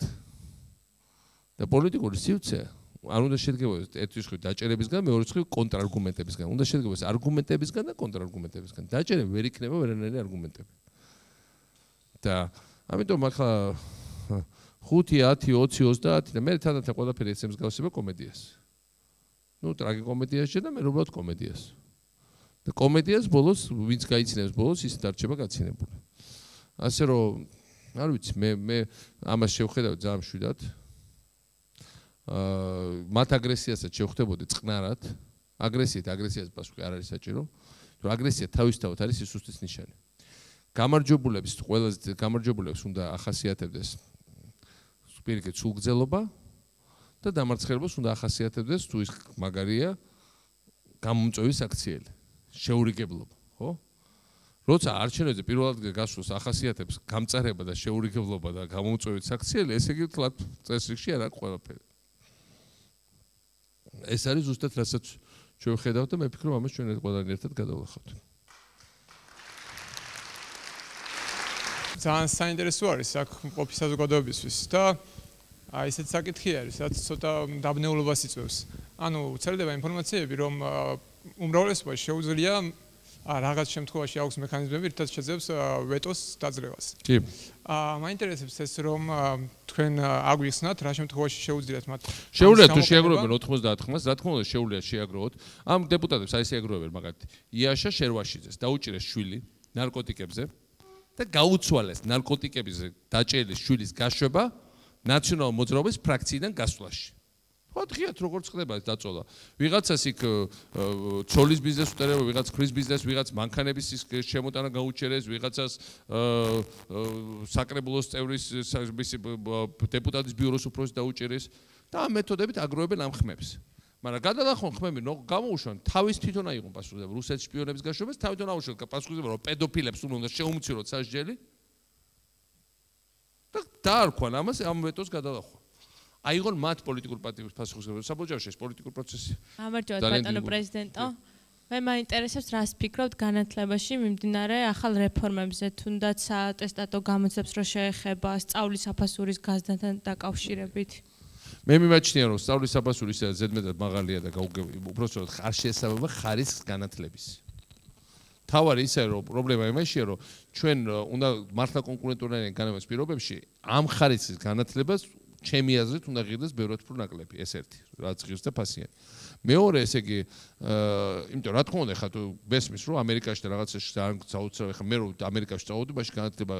და პოლიტიკური სივრცე არ უნდა შედგებოდეს ერთი ხრი დაჭერებისგან მეორე ხრი კონტრარგუმენტებისგან უნდა შედგებოდეს არგუმენტებისგან და კონტრარგუმენტებისგან დაჭერება ვერ იქნება ვერანაირი არგუმენტები და ამიტომ ახლა 5 10 20 30 და მე თანდათან ყველაფერი ეს მსგავსება კომედიას ნუ ტრაგიკომედიაში და მე უბრალოდ კომედიას და კომედიას ბოლოს ვინც გაიცნობს ბოლოს ის დარჩება გაცინებული ასე რომ არ ვიცი მე ამას შევხედავ ძალიან მშვიდად მათ აგრესიასაც შევხვდებოდი წყნარად აგრესიას პასუხი არ არის საჭირო რომ აგრესია თავისთავად არის სისუსტის ნიშანი გამარჯვებულებს ყველაზე გამარჯვებულებს უნდა ახასიათებდეს პირიქით სულგრძელობა და დამარცხებულებს უნდა ახასიათებდეს თუ ის მაგარია გამომწვევის აქციელი შეურიგებლობა ხო როცა არჩევნებზე პირველად გასვლას ახასიათებს გამწარება და შეურიგებლობა და გამომწვევის აქციელი ესე იგი თლად წესრიგში არ აქვს ყველაფერი ეს არის ზუსტად რასაც ჩვენ ვხედავთ და მე ვფიქრობ ამას ჩვენ ყველანი ერთად გადავახავთ ძალიან საინტერესო არის აქ მყოფი საზოგადოებისთვის და აი ესეთ საკითხი არის რაც ცოტა დაბნეულობას იწვევს ანუ ვრცელდება ინფორმაციები რომ უმრავლესობა შეუძლია რაღაც შემთხვევაში აქვს მექანიზმები რითაც შეძებს ვეტოს დაძლევას. კი. მაინტერესებს ეს რომ თქვენ აგვიხსნათ რა შემთხვევაში შეუძლიათ მათ შეუძლიათ თუ შეაგროვებენ 90 ხმას, რა თქმა უნდა შეუძლიათ შეაგროვოთ. ამ დეპუტატებს აი შეაგროვებენ მაგალითად იაშა შერვაშიძეს დაუჭირეს შვილი ნარკოტიკებზე და გაუცვალეს ნარკოტიკებზე დაჭერილი შვილის გაშვება ნაციონალურ მოძრაობის ფრაქციიდან გასვლაში. ხო დღეად როგორც ხდება ეს დაწოლა ვიღაცას იქ ცოლის ბიზნეს უტერება ვიღაც ქრის ბიზნეს ვიღაც მანქანების ის შემოტანა გაუჩერეს ვიღაცას საკრებულოს წევრის დეპუტატის ბიუროს უფროსი დაუჭერეს და ამ მეთოდებით აგროვებენ ამ ხმებს მაგრამ გადალახონ ხმები გამოუშვან თავის თვითონ აიღონ პასუხისმგებლობა რუსეთის შპიონების გაშვებას თავიდან აუშვან პასუხისმგებლობა რომ პედოფილებს უნდა შეუმციროთ სასჯელი და დაარქვან ამას ამ ვეტოს გადალახვა აიღონ მათ პოლიტიკურ პარტიების პასუხისმგებლობა საბოჯარში ეს პოლიტიკური პროცესი. გამარჯობა ბატონო პრეზიდენტო. მე მაინტერესებს რას ფიქრობთ განათლებაში მიმდინარე ახალ რეფორმებზე, თუნდაც საატესტატო გამოძებს რო შეეხება სწავლის საფასურის გაზრდასთან დაკავშირებით. მე მიმაჩნია რომ სწავლის საფასური ისედაც ზედმეტად მაღალია და უпростоროდ არ შეესაბამება ხარისხს განათლების. თავარი ისე რომ პრობლემა იმაშია რომ ჩვენ უნდა მართლა კონკურენტულადიან განათლების პირობებში ამ ხარისხის განათლებას ჩემი აზრით უნდა ღირდეს ბევრად უფრო ნაკლები, ეს ერთი, რაც ღირს და ფასიანი. მეორე, ესე იგი, იმიტომ რა თქმა უნდა, ხა თუ ბესმის რომ ამერიკაში და რაღაცაში ძალიან საოცრად, ხა მე რომ ამერიკაში წავედი, მაშინ განათლება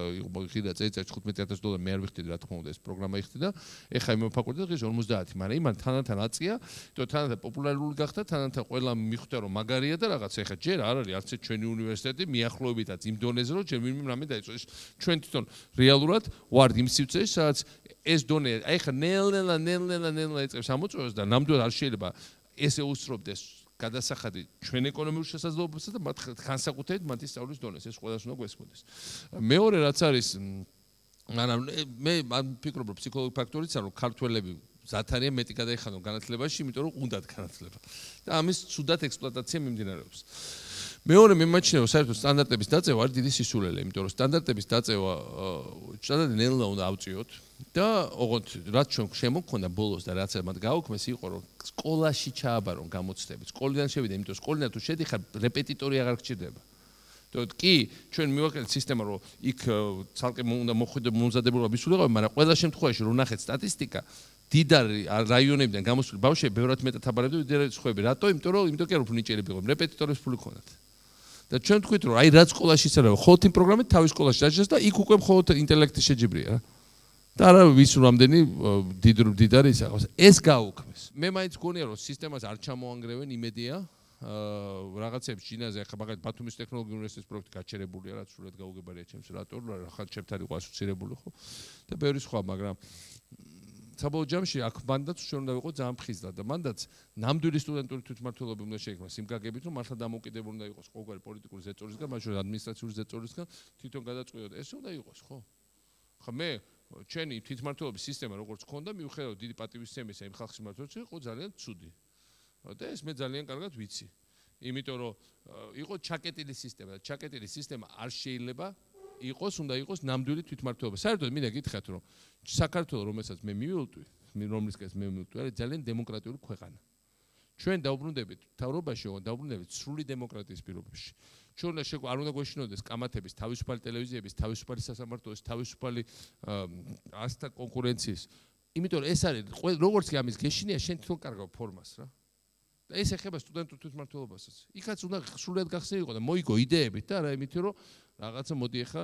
ღირდა წელიწადში $15,000 მე არ ვიხდიდი, რა თქმა უნდა, ეს პროგრამა იხდიდა. ეხა იმ ფაკულტეტზე ღირს 50, მაგრამ იმან თანდათან აწია, იმიტომ თანდათან პოპულარული გახდა, თანდათან ყველა მიხვდა რომ მაგარია და რაღაც ეხა ჯერ არ არის არც ჩვენი უნივერსიტეტი მიახლოებითაც იმ დონეზე რომ ჯერ ვინმე რამე დაიწყო. ჩვენ თვითონ რეალურად ვართ იმ სივრცეში, სადაც ეს დონე, აი ხა ნელ-ნელა ეწევს ამოწურვას და ნამდვილად არ შეიძლება ესე უსწრობდეს გადასახადი ჩვენ ეკონომიკურ შესაძლებლობებსა და მათ განსაკუთრებით მათი სწავლის დონეს, ეს ყველას უნდა გვესმოდეს. მეორე რაც არის, მაგრამ მე ვფიქრობ რომ ფსიქოლოგიური ფაქტორიც არის, რომ ქართველები ზათ არიან მეტი გადაიხადონ განათლებაში, იმიტომ რომ უნდათ განათლება. და ამის ცუდად ექსპლუატაცია მიმდინარეობს. მეორე მიმაჩნია, რომ საერთოდ სტანდარტების დაწევა არის დიდი სისულელე, იმიტომ რომ სტანდარტების დაწევა სტანდარტი ნელა უნდა ავწიოთ და ოღონდ რაც ჩვენ შემოგქონდა ბოლოს და რაც მათ გაუქმეს იყო, რომ სკოლაში ჩააბარონ გამოცდები. სკოლიდან შევიდა, იმიტომ რომ სკოლიდან თუ შედიხარ, რეპეტიტორი აღარ გჭირდება. კი, ჩვენ მივაკეთეთ სისტემა, რომ იქ ცალკე უნდა მომზადებულობა მისულიყო, მაგრამ ყველა შემთხვევაში რომ ნახეთ სტატისტიკა, დიდარი რაიონებიდან გამოსული ბავშვები ბევრად მეტად აბარებდნენ ვიდრე სხვები. რატო? იმიტომ რომ უფრო ნიჭიერები იყვნენ, რეპეტიტორებს ფული ჰქონდათ. და ჩვენ თქვით რომ აი რაც სკოლაში ისაა, ხოლმე იმ პროგრამით თავის სკოლაში დაჭერს და იქ უკვე მხოლოდ ინტელექტი შეჯიბრია რა. და არა ვის რამდენი დიდარი ისაა. ეს გაუქმეს. მე მაინც გონია რომ სისტემას არ ჩამოანგრევენ, იმედია. რაღაცებს ჩინაზე ახლა მაგალითად ბათუმის ტექნოლოგიური უნივერსიტეტის პროექტი გაჩერებულია, რაც სულად გაუგებარია ჩემს რატო, ახლა ჩემთან იყო ასოცირებული ხო და ბევრი სხვა, მაგრამ საბოლოო ჯამში აქ მანდაც ჩვენ უნდა ვიყო ძალიან ფხიზლად და მანდაც ნამდვილი სტუდენტური თვითმმართველობა უნდა შეიქმნას იმ გაგებით, რომ მართლა დამოუკიდებელი უნდა იყოს ყოველგვარი პოლიტიკური ზეწოლისგან, მაგრამ ადმინისტრაციული ზეწოლისგან თვითონ გადაწყვეტილება. ეს უნდა იყოს, ხო? ხა მე ჩვენი თვითმმართველობის სისტემა როგორც ქონდა, მიუხედავად დიდი პატივისცემისა იმ ხალხის მმართველობის იყო ძალიან ცუდი. და ეს მე ძალიან კარგად ვიცი. იმიტომ რომ იყო ჩაკეტილი სისტემა და ჩაკეტილი სისტემა არ შეიძლება იყოს, უნდა იყოს ნამდვილი თვითმმართველობა. საერთოდ მინდა გითხრათ, რომ საქართველოს, რომელსაც მე მივილტვი, რომლისკაც მე მივილტვი, არის ძალიან დემოკრატიული ქვეყანა. ჩვენ დაუბრუნდებით მთავრობაში, დაუბრუნდებით სრული დემოკრატიის პირობებში. ჩვენ არ უნდა გვეშინოდეს კამათების, თავისუფალი ტელევიზიების, თავისუფალი სასამართლოების, თავისუფალი ასთა კონკურენციის. იმიტომ რომ ეს არის როგორც კი ამის გეშინია, შენ თვითონ კარგავ ფორმას რა. და ეს ეხება სტუდენტურ თვითმმართველობასაც. იქაც უნდა სრულად გახსნილიყო და მოიგო იდეებით და არა იმით რომ რაღაცა მოდი ახლა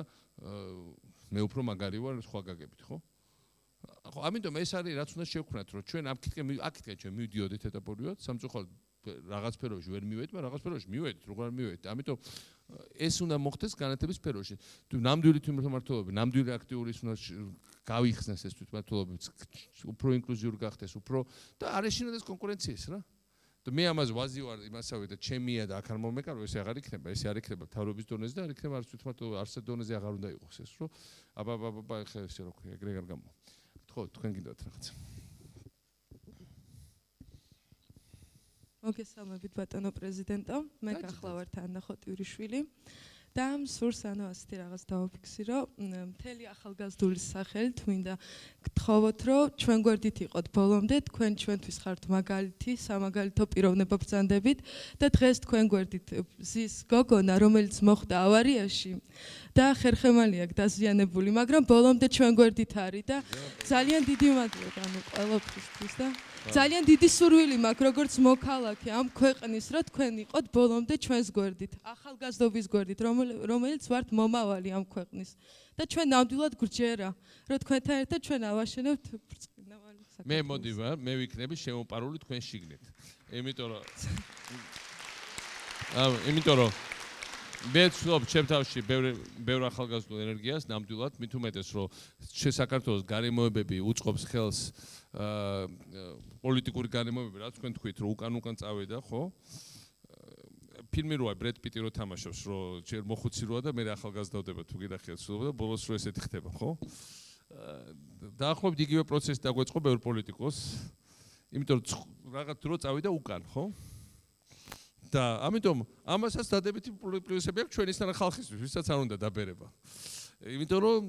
მე უფრო მაგარი ვარ სხვა გაგებით, ხო? ხო, ამიტომ ეს არის რაც უნდა შევქვნათ, რომ ჩვენ აქეთკენ ჩვენ მივდიოდით ეტაპობრივად, სამწუხაროდ რაღაც სფეროში ვერ მივედით, მაგრამ რაღაც სფეროში მივედით, როგორ არ მივედით. ამიტომ ეს უნდა მოხდეს განათლების სფეროში. თუ ნამდვილი თვითმმართველობა, ნამდვილი აქტიური უნდა გავიხსნას ეს თვითმმართველობა, უფრო ინკლუზიური გახდეს, უფრო და არ ეშინოდეს კონკურენციას რა. და მე ამაზე ვაზი ვარ იმასავე და ჩემია და აქ არ მომეკარო, ეს აღარ იქნება, ეს არ იქნება მთავრობის დონეზე და არ იქნება არც თვითმმართველობა, არც დონეზე აღარ უნდა იყოს ეს, რომ აბა ხა ესე რო ქვია, ეგრე არ გამო. ხო, თქვენ გინდათ რაღაცა. მოგესალმებით ბატონო პრეზიდენტო, მე გახლავართ ანა ხოტივრიშვილი. და მსურს ასეთი რაღაც დავაფიქსირო, მთელი ახალგაზრდულის სახელით მინდა გთხოვოთ, რომ ჩვენ გვერდით იყოთ ბოლომდე, თქვენ ჩვენთვის ხართ მაგალითი, სამაგალითო პიროვნება ბრძანდებით და დღეს თქვენ გვერდით ზის გოგონა, რომელიც მოხვდა ავარიაში და ხერხემალი აქვს დაზიანებული, მაგრამ ბოლომდე ჩვენ გვერდით არის და ძალიან დიდი მადლობა ყველაფრისთვის და ძალიან დიდი სურვილი მაქვს, როგორც მოქალაქე ამ ქვეყნის, რომ თქვენ იყოთ ბოლომდე ჩვენს გვერდით, ახალგაზრდობის გვერდით, რომელიც ვართ მომავალი ამ ქვეყნის. და ჩვენ ნამდვილად გვრჯერა, რომ თქვენთან ერთად ჩვენ ავაშენებთ ბრწყინვალე საქართველოს. მე მოდი ვარ, მე ვიქნები შემოპარული თქვენ შიგნით. იმიტომ რომ მე ვცდილობ ჩემ თავში ბევრ ახალგაზრდულ ენერგიას ნამდვილად, მით უმეტეს რომ საქართველოს გარემოებები უწყობს ხელს პოლიტიკური გარემოებები, რაც თქვენ თქვით, რომ უკან წავედა, ხო? ფილმი როა ბრედ პიტი რო თამაშობს, რომ ჯერ მოხუცი როა და მე ახალგაზრდავდება თუ გინახეთ სულობა და ბოლოს რო ესეთი ხდება, ხო? დაახლოებით იგივე პროცესი დაგვეწყო ბევრ პოლიტიკოს, იმიტომ რომ რაღაც დრო წავიდა უკან, ხო? და ამიტომ ამასაც დადებითი პლუსები აქვს ჩვენისთან ხალხისთვის, ვისაც არ უნდა დაბერება. იმიტომ რომ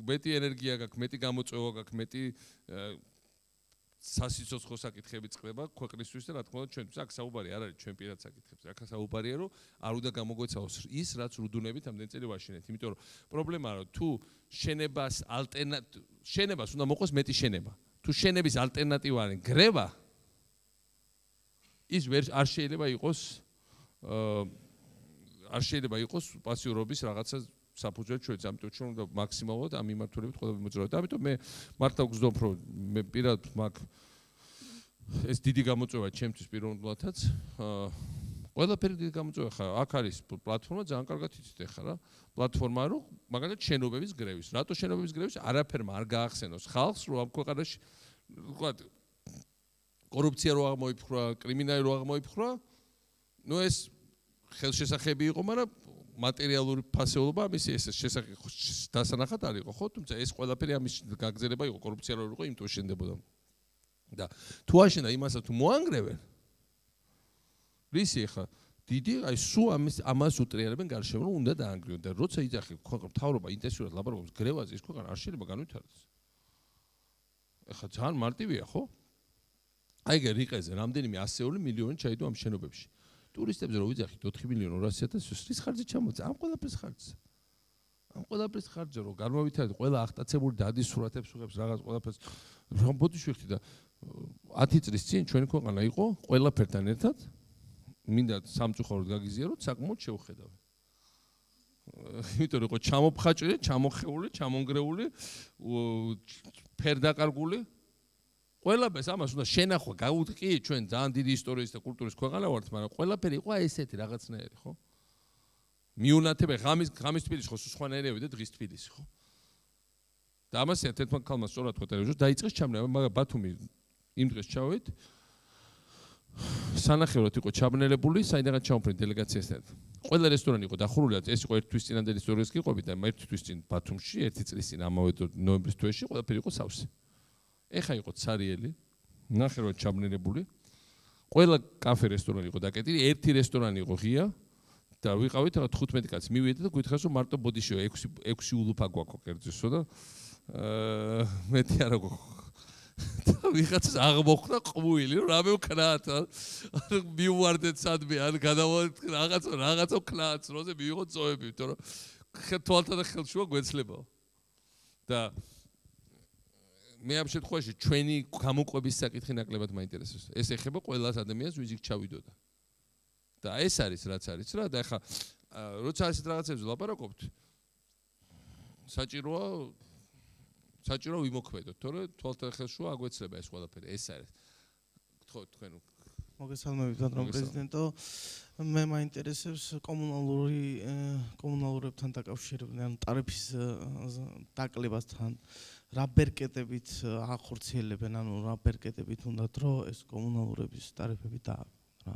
მეტი ენერგია გაქვს, მეტი გამოწვევა გაქვს, მეტი სასიცოცხლო საკითხები წდება ქვეყნისთვის და რა თქმა უნდა ჩვენთვის აქ საუბარი არ არის ჩვენ პირად საკითხებზე. აქ საუბარია რომ არ უნდა გამოგვეცავოს ის რაც რუდუნებით ამდენ წელი ვაშენეთ. იმიტომ რომ პრობლემაა რომ თუ შენებას უნდა მოყოს მეტი შენება. თუ შენების ალტერნატივა არის გრევა ის არ შეიძლება იყოს პასიურობის რაღაცა საფუძველი ჩვენს, ამიტომ ჩვენ უნდა მაქსიმალურად ამ მიმართულებით ყველაფერი მოძრაოთ. ამიტომ მე მართლა გძნობ, რომ მე პირად მაქვს ეს დიდი გამოწვევა ჩემთვის პიროვნულადაც. ყველაფერი დიდი გამოწვევა ხარ. აქ არის პლატფორმა, ძალიან კარგად იცით ახლა რა. პლატფორმა რომ მაგალითად შენობების გრევის. რატო შენობების გრევის? არაფერმა არ გაახსენოს ხალხს, რომ ამ ქვეყანაში ვთქვათ კორუფცია რო აღმოიფხვრა, კრიმინალი რო აღმოიფხვრა, ნუ ეს ხელშესახები იყო, მაგრამ მატერიალური ფასეულობა ამის ეს დასანახად არ იყო, ხო? თუმცა ეს ყველაფერი ამის გაგზელება იყო, კორუფცია რო იყო, იმიტომ შენდებოდა. და თუ აშენდა იმასაც თუ მოანგრევენ, რისი ხა დიდი, აი სულ ამას უტრიალებენ გარშემო, რომ უნდა დაანგრიონ და როცა იძახი მთავრობა ინტენსიურად ლაპარაკობს გრევაზე, ის ქვეყანა არ შეიძლება განვითარდეს. ეხლა ძალიან მარტივია, ხო? აი ეგ რიყეზე რამდენიმე ასეული მილიონი ჩაიდო ამ შენობებში. ტურისტებზე რო ვიძახით 4.200.000 რის ხარჯზე ჩამოწა? ამ ყველაფრის ხარჯზე. ამ ყველაფრის ხარჯზე რო გამოვითარეთ ყველა აღტაცებული დადის სურათებს უღებს რაღაც ყველაფერს რომ ბოდიშვიხთი და 10 წლის წინ ჩვენი ქვეყანა იყო ყველაფერთან ერთად მინდა სამწუხაროდ გაგიზიაროთ საკმაოდ შეუხედავი. იმიტომ რომ იყო ჩამოფხაჭრილი, ჩამოხეული, ჩამონგრეული, ფერდაკარგული ყველაფერს ამას უნდა შენახვა, გაუდგი ჩვენ ძალიან დიდი ისტორიის და კულტურის ქვეყანა ვართ, მაგრამ ყველაფერი იყო ესეთი რაღაცნაირი, ხო? მიუნათება ღამის თბილისში ხო სხვანაირია და დღის თბილისი, ხო? და ამასია თეთრ ქალმა სწორად ხო ტელევიზორში დაიწყეს ჩაბნელა, მაგრამ ბათუმი იმ დღეს ჩავით. სანახევროდ იყო ჩაბნელებული, საიდანაც ჩამოფრინე დელეგაციასთან. ყველა რესტორანი იყო დახურული, ეს იყო ერთი თვის წინანდელი ისტორიის გიყვებით და ერთი თვის წინ ბათუმში, ერთი წლის წინ ამავე ნოემბრის თვეში ყველაფერი იყო სავსე. ეხა იყო ცარიელი, ნახევრად ჩაბნელებული. ყველა კაფე რესტორანი იყო დაკეტილი, ერთი რესტორანი იყო ღია და ვიყავით 15 კაცი. მივიდეთ და გითხარს რომ მარტო ბოდიშია 6 ულუფა გვაქვს კერძისო და მეტი არა გვაქვს. ვიღაცას აღმოხდა ყმუილი, რომ რამე ვქნათ, მივვარდეთ სადმე, ან გადავალთ რაღაცა ვქნათ, როზე მივიღოთ წოები, იმიტომ რომ თვალთა და ხელშუა გვეცლებაო. და მე ამ შემთხვევაში ჩვენი გამოყვების საკითხი ნაკლებად მაინტერესებს. ეს ეხება ყველას ადამიანს, ვინც იქ ჩავიდოდა. და ეს არის რაც არის რა და ახლა როცა ასეთ რაღაცებზე ლაპარაკობთ, საჭიროა ვიმოქმედოთ, თორე თვალთა ხელშუა აგვეცლება ეს ყველაფერი. ეს არის. გთხოვთ თქვენ. მოგესალმებით, ბატონო პრეზიდენტო. მე მაინტერესებს კომუნალურებთან დაკავშირებული, ანუ ტარიფის დაკლებასთან რა ბერკეტებით ახორციელებენ, ანუ რა ბერკეტებით უნდათ რომ ეს კომუნალურების ტარიფები დააყო რა.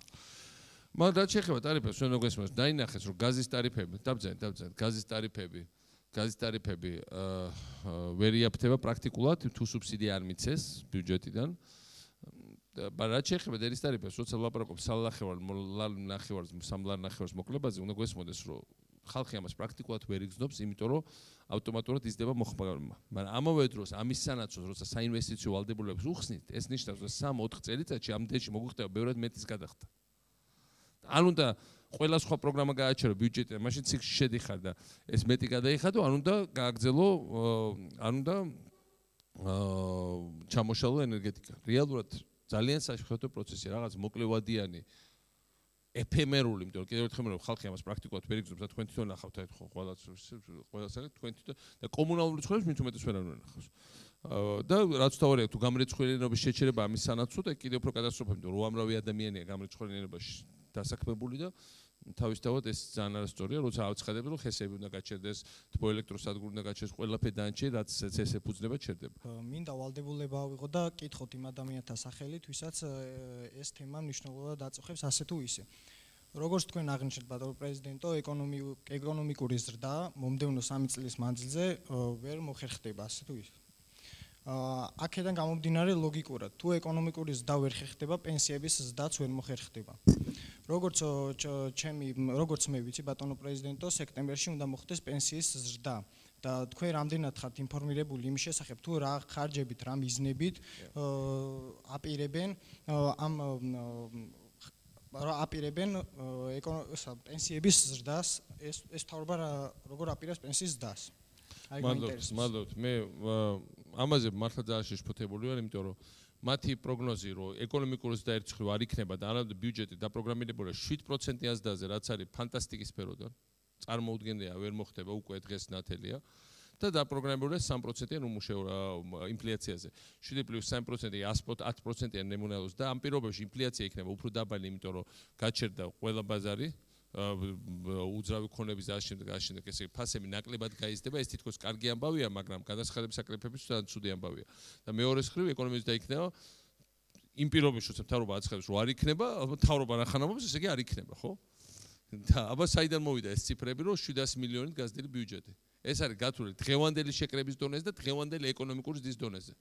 მაგრამ რაც შეეხება ტარიფებს, ჩვენ მოგესმენთ, დაინახეს რომ გაზის ტარიფები, დავძენთ, გაზის ტარიფები ვერ იაფთება პრაქტიკულად, თუ სუბსიდია არ მიცეს ბიუჯეტიდან. რაც შეეხება დერის ტარიფებს, როცა ვლაპარაკობთ სამლარ ნახევარს მოკლებაზე, უნდა გვესმოდეს, რომ ხალხი ამას პრაქტიკულად ვერ იგრძნობს, იმიტომ რომ ავტომატურად იზრდება მოხმარება. მაგრამ ამავე დროს ამის სანაცვლოდ, როცა საინვესტიციო ვალდებულებას უხსნით, ეს ნიშნავს, რომ 3-4 წელიწადში ამ დეში მოგვიხდება ბევრად მეტის გადახდა. არ უნდა ყველა სხვა პროგრამა გააჩერო ბიუჯეტიდან, მაშინ ციკლში შედიხარ და ეს მეტი გადაიხადო, არ უნდა გააგრძელო, არ უნდა ჩამოშალო ენერგეტიკა. რეალურად ძალიან საშუალო პროცესია, რაღაც მოკლევადიანი, ეფემერული, იმიტომ რომ კიდევ ერთხელ რომ ხალხი ამას პრაქტიკულად ვერ იგრძნობს და თქვენ თვითონ ნახავთ აი ხო ყველას თქვენ თვითონ და კომუნალური ცხოვრების მით უმეტეს ვერ ნახავს. და რაც თავარია თუ გამრეცხველიანობის შეჩერება ამის სანაცვლოდ, აი კიდევ უფრო კატასტროფა, იმიტომ რომ უამრავი ადამიანია გამრეცხველიანობაში დასაქმებული და თავისთავად ეს ძალიან არასწორია, როცა ავცხადებ რომ ხესები უნდა გაჩერდეს, თბოელექტროსადგური უნდა გაჩერდეს, ყველაფერი დანარჩენი რაც ეს ეფუძნება ჩერდება. მინდა ვალდებულება ავიღო და კითხოთ იმ ადამიანთა სახელით, ვისაც ეს თემა მნიშვნელოვნად აწუხებს ასე თუ ისე. როგორც თქვენ აღნიშნეთ, ბატონო პრეზიდენტო, ეკონომიკური ზრდა მომდევნო 3 წლის მანძილზე ვერ მოხერხდება ასე თუ ისე. აქედან გამომდინარე ლოგიკურად, თუ ეკონომიკური ზრდა ვერ ხერხდება, პენსიების ზრდაც ვერ მოხერხდება. როგორც მე ვიცი, ბატონო პრეზიდენტო, სექტემბერში უნდა მოხდეს პენსიის ზრდა და თქვენ რამდენად ხართ ინფორმირებული იმის შესახებ, თუ რა ხარჯებით, რა მიზნებით აპირებენ ამ პენსიების ზრდას, ეს თავრობა როგორ აპირებს პენსიის ზრდას? მადლობთ. მე ამაზე მართლა ძალიან შეშფოთებული ვარ, იმიტომ რომ მათი პროგნოზი, რომ ეკონომიკური ზრდა ერთ მხრივ არ იქნება და არამედ ბიუჯეტი დაპროგრამირებულია 7%-იან ზრდაზე, რაც არის ფანტასტიკის სფეროდან. წარმოუდგენელია, ვერ მოხდება უკვე დღეს ნათელია. და დაპროგრამირებულია 3%-იან ინფლაციაზე. 7+3% 10%-იან ნომინალურს და ამ პირობებში ინფლაცია იქნება უფრო დაბალი, იმიტომ რომ გაჩერდა ყველა ბაზარი. უძრავი ქონების აშენდა ესე ფასები ნაკლებად გაიზრდება, ეს თითქოს კარგი ამბავია, მაგრამ გადასახადების საკრებების ძალიან ცუდი ამბავია. და მეორეს მხრივ ეკონომიკის და იქნება იმ პირობებში, როცა მთავრობა აცხადებს, რომ არ იქნება, ალბათ მთავრობა ნახანამობს, ესე იგი არ იქნება, ხო? და აბა საიდან მოვიდა ეს ციფრები, რომ 700 მილიონით გაზრდილი ბიუჯეტი. ეს არის გათვლილი დღევანდელი შეკრების დონეზე და დღევანდელი ეკონომიკური ზრდის დონეზე.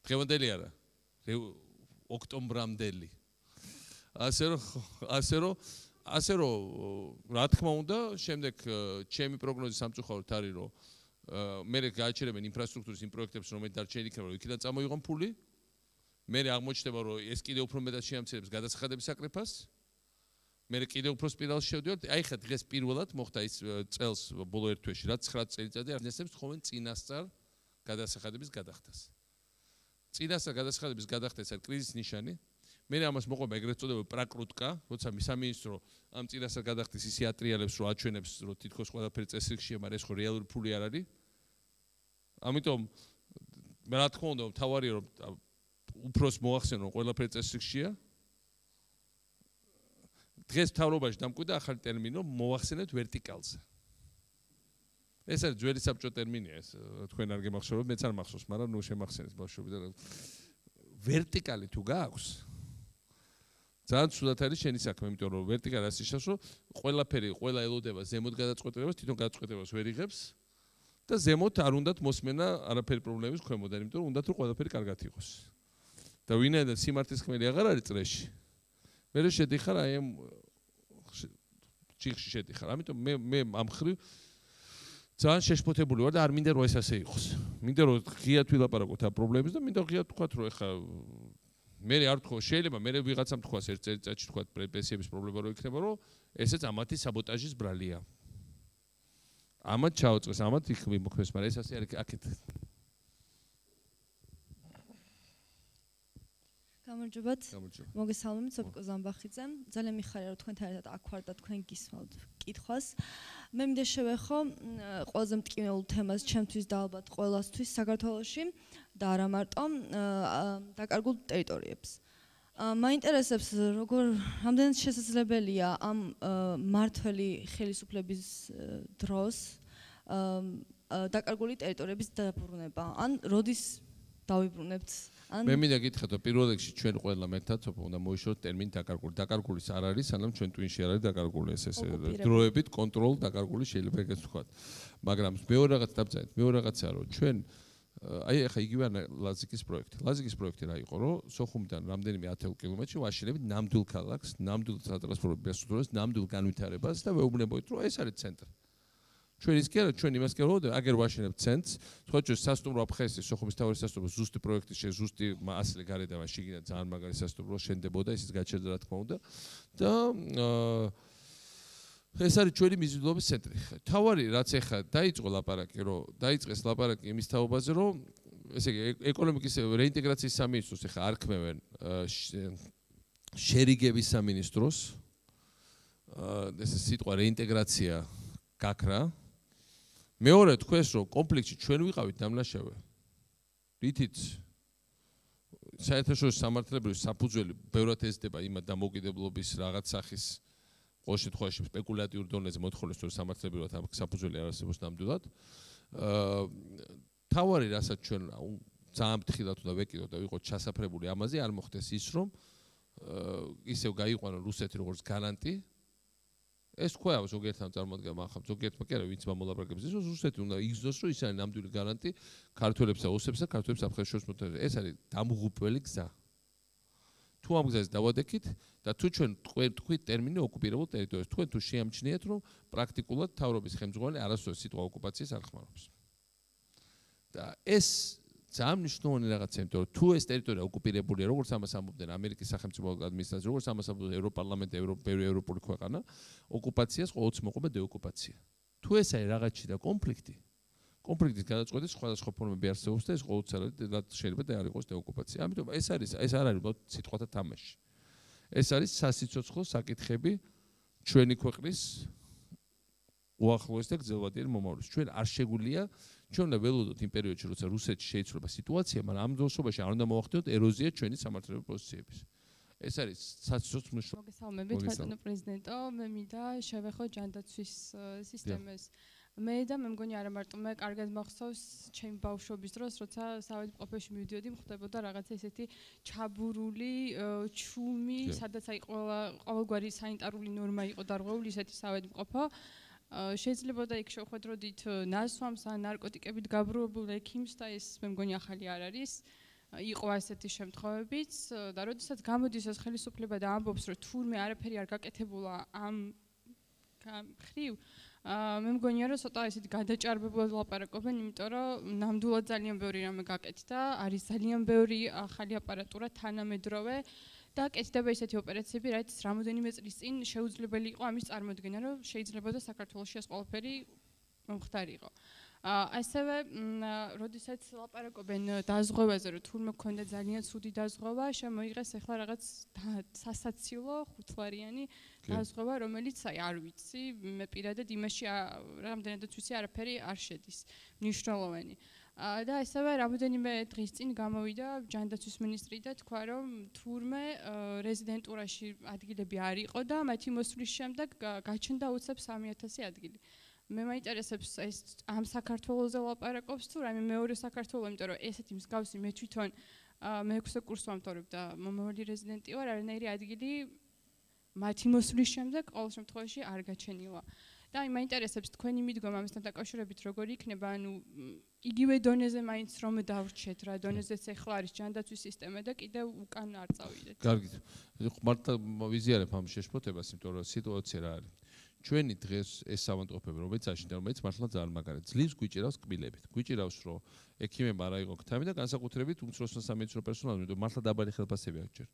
დღევანდელი არა, ოქტომბრამდელი. ასე რომ რა თქმა უნდა, შემდეგ ჩემი პროგნოზი სამწუხაროდ არის, რომ მე გააჩერებენ ინფრასტრუქტურის იმ პროექტებს, რომელიც დარჩენილი იქნება, რომ იქიდან წამოიღონ ფული. მე აღმოჩნდება, რომ ეს კიდევ უფრო მეტად შეამცირებს გადასახადების საკრეფას. მე კიდევ უფრო სპირალში შევდივართ. აი ხა დღეს პირველად მოხდა ის წელს ბოლო ერთ თვეში, რაც 9 წელიწადზე არნესებს თხოვენ წინასწარ გადასახადების გადახდას. წინასწარ გადასახადების გადახდა ეს არის კრიზისის ნიშანი. მე ამას მოყვება ეგრეთ წოდებული პრაკრუტკა, როცა სამინისტრო ამ წინასწარ გადახდის ისე ატრიალებს, რომ აჩვენებს, რომ თითქოს ყველაფერი წესრიგშია, მაგრამ ეს ხო რეალური ფული არ არის. ამიტომ რა თქმა უნდა, თავარია რომ უფროს მოახსენო ყველაფერი წესრიგშია. დღეს მთავრობაში დამკვიდრა ახალი ტერმინი, რომ მოახსენეთ ვერტიკალზე. ეს არის ძველი საბჭო ტერმინია, ეს თქვენ არ გემახსოვრებთ, მეც არ მახსოვს, მაგრამ ნუ შემახსენეთ ბავშვობიდან. ვერტიკალი თუ გააქვს, ძალიან ცუდად არის შენი საქმე, იმიტომ რომ ვერტიკალი ასე შეშოს, რომ ყველა ელოდება ზემოთ გადაწყვეტილებას, თვითონ გადაწყვეტილებას ვერ იღებს და ზემოთ არ უნდათ მოსმენა არაფერი პრობლემის ქვემოდან, იმიტომ რომ უნდათ რომ ყველაფერი კარგად იყოს. და ვინაიდან სიმართლისმხმელი აღარ არის წრეში, მე შედიხარ აი ამ ჭიხში შედიხარ. ამიტომ მე ამ ხრივ ძალიან შეშფოთებული ვარ და არ მინდა რომ ეს ასე იყოს. მინდა რომ ღიად ვილაპარაკოთ ამ პრობლემებს და მინდა ღიად თქვათ რომ ეხა მე არ ვთქვა, შეიძლება მე ვიღაცამ თქვას ერთ წელიწადში თქვათ პენსიების პრობლემა რო იქნება, რომ ესეც ამათი საბოტაჟის ბრალია. ამათ ჩაოწეს, ამათ იქ მიმოქმეს, მაგრამ ეს ასე არის აქეთ. გამარჯობათ. მოგესალმებით, სოფიკო ზამბახიძე. ძალიან მიხარია რომ თქვენთან ერთად აქ ვარ და თქვენ გისმენთ კითხვას. მე მინდა შევეხო ყველაზე მტკივნეულ თემას ჩემთვის და ალბათ ყველასთვის საქართველოში და არა მარტო დაკარგულ ტერიტორიებს. მაინტერესებს რამდენად შესაძლებელია ამ მართველი ხელისუფლების დროს დაკარგული ტერიტორიების დაბრუნება. ან როდის დავიბრუნებთ? მე მინდა გითხრათ, რომ პირველ რიგში ჩვენ ყველა მეტად უნდა მოიშოროთ ტერმინი დაკარგული. დაკარგულის არ არის, სანამ ჩვენ ტვინში არ არის დაკარგული. ეს დროებით კონტროლ დაკარგული შეიძლება ეგეც ვთქვათ. მაგრამ მეორე რაღაც დაბძანეთ, მეორე რაღაცაა რომ ჩვენ აი ახლა იგივე ლაზიკის პროექტი. ლაზიკის პროექტი რა იყო, რომ სოხუმიდან რამდენიმე 10 კილომეტრში ვაშენებით ნამდვილ ქალაქს, ნამდვილ სატრანსპორტო ინფრასტრუქტურას, ნამდვილ განვითარებას და ვეუბნებოდით, რომ ეს არის ცენტრი. ჩვენ ის კი არა, ჩვენ იმას კი არა, აგერ ვაშენებთ ცენტრს, სხვა ჩვენ სასტუმრო აფხაზი, სოხუმის თავის სასტუმრო ზუსტი პროექტი, ზუსტი ასლი გარედან შიგნით ძალიან მაგარი სასტუმრო შენდებოდა, ისიც გაჩერდა რა თქმა უნდა. და ეს არის ჩვენი მიზიდულობის ცენტრი. თავარი რაც ეხა დაიწყო ლაპარაკი, რომ დაიწყეს ლაპარაკი იმის თაობაზე, რომ ესე იგი ეკონომიკის რეინტეგრაციის სამინისტროს ეხა არქმევენ შერიგების სამინისტროს. ეს სიტყვა რეინტეგრაცია გაქრა. მეორე თქვენს რომ კონფლიქტში ჩვენ ვიყავით დამნაშავე. რითიც საერთაშორისო სამართლებრივი საფუძველი ბევრად ეზდება იმ დამოუკიდებლობის რაღაც სახის ყოველ შემთხვევაში სპეკულატიურ დონეზე მოთხოვნის რომ სამართლებრივად ამ საფუძველი არ არსებობს ნამდვილად. თავარი რასაც ჩვენ ძალიან ფრთხილად უნდა ვეკიდოთ და ვიყოთ ჩასაფრებული ამაზე, არ მოხდეს ის რომ ისევ გაიყვანონ რუსეთი როგორც გარანტი. ეს თქვა ზოგიერთმა წარმოადგენლმა ახლა ზოგიერთმა კი არა ვინც მომლაპარაკებს ის რუსეთი უნდა იგზნოს რომ ის არის ნამდვილი გარანტი ქართველებს და ოსებს და ქართველებს აფხაზეთის მოთხოვნა ეს არის დამღუპველი გზა თუ ამ გზაზე დავადექით და თუ ჩვენ თქვით ტერმინი ოკუპირებულ ტერიტორიას თქვენ თუ შეამჩნიეთ რომ პრაქტიკულად თავრობის ხელმძღვანელი არასდროს სიტყვა ოკუპაციას არ ხმარობს და ეს ძალიან მნიშვნელოვანი რაღაცა, იმიტომ რომ თუ ეს ტერიტორია ოკუპირებულია, როგორც ამას ამბობდნენ ამერიკის სახელმწიფო ადმინისტრაცია, როგორც ამას ამბობდნენ ევროპარლამენტი, ევროპული ქვეყანა, ოკუპაციას ყოველთვის მოყვება დეოკუპაცია. თუ ეს არის რაღაცი და კონფლიქტის გადაწყვეტის სხვადასხვა ფორმები არსებობს და ეს ყოველთვის შეიძლება და არ იყოს დეოკუპაცია. ამიტომ ეს არ არის უბრალოდ სიტყვათა თამაში. ეს არის სასიცოცხლო საკითხები ჩვენი ქვეყნის უახლოეს და გრძელვადიანი მომავლის. ჩვენ არ შეგვიძლია, ჩვენ უნდა ველოდოთ იმ პერიოდში, როცა რუსეთში შეიცვლება სიტუაცია, მაგრამ ამ დროშობაში არ უნდა მოახდინოთ ეროზია ჩვენი სამართლებრივი პოზიციების. ეს არის სასიცოცხლო მნიშვნელობა. მოგესალმებით, ბატონო პრეზიდენტო, მე მინდა შევეხო ჯანდაცვის სისტემას. მე და მე მგონი არა მარტო მე კარგად მახსოვს ჩემი ბავშვობის დროს, როცა საავადმყოფოში მივდიოდი, მხვდებოდა რაღაცა ესეთი ჩაბურული ჩუმი, სადაც აი ყოველგვარი სანიტარული ნორმა იყო დარღვეული, ისეთი საავადმყოფო. შეიძლება და იქ შევხვედროდით ნასვამს ან ნარკოტიკებით გაბრუებულ ექიმს და ეს მე მგონი ახალი არ არის. იყო ასეთი შემთხვევებიც და როდესაც გამოდის ეს ხელისუფლება და ამბობს, რომ თურმე არაფერი არ გაკეთებულა ამ ხრივ, მე მგონია რომ ცოტა ესეთი გადაჭარბებულად ლაპარაკობენ, იმიტომ რომ ნამდვილად ძალიან ბევრი რამე გაკეთდა, არის ძალიან ბევრი ახალი აპარატურა თანამედროვე და კეთდება ესეთი ოპერაციები, რაც რამოდენიმე წლის წინ შეუძლებელი იყო ამის წარმოქმნა, რომ შეიძლებოდა საქართველოში ეს ყველაფერი მომხდარიყო. ასევე როდესაც ლაპარაკობენ დაზღვევაზე, რომ თურმე გქონდა ძალიან ცუდი დაზღვევა, შემოიღეს ახლა რაღაც სასაცილო ხუთლარიანი დაზღვევა, რომელიც აი არ ვიცი, მე პირადად იმაში რამდენადაც ვიცი არაფერი არ შედის მნიშვნელოვანი. და ასევე რამოდენიმე დღის წინ გამოვიდა ჯანდაცვის მინისტრი და თქვა, რომ თურმე რეზიდენტურაში ადგილები არ იყო და მათი მოსვლის შემდეგ გაჩნდა უცებ 3000 ადგილი. მე მაინტერესებს ეს ამ საქართველოზე ლაპარაკობს თუ რაიმე მეორე საქართველო, იმიტომ რომ ესეთი მსგავსი მე თვითონ მე-6 კურსს ვამთავრებ და მომავალი რეზიდენტი ვარ, არანაირი ადგილი მათი მოსვლის შემდეგ ყოველ შემთხვევაში არ გაჩენილა. და აი მაინტერესებს თქვენი მიდგომა ამასთან დაკავშირებით როგორი იქნება, ანუ იგივე დონეზე მაინც რომ დავრჩეთ რა დონეზეც ახლა არის ჯანდაცვის სისტემა და კიდევ უკან არ წავიდეთ. კარგით. მარტო ვიზიარებ ამ შეშფოთებას, იმიტომ რომ სიტუაცია რა არის. ჩვენი დღეს ეს სამონტყოფები, რომელიც აშენდა, რომელიც მართლა ძალიან მაგარია. ძლივს გვიჭირავს კბილებით. გვიჭირავს, რომ ექიმებმა არ აიღო ქთამი და განსაკუთრებით უმცროსმა სამედიცინო პერსონალმა, იმიტომ მართლა დაბალი ხელფასები აქვს ჯერ.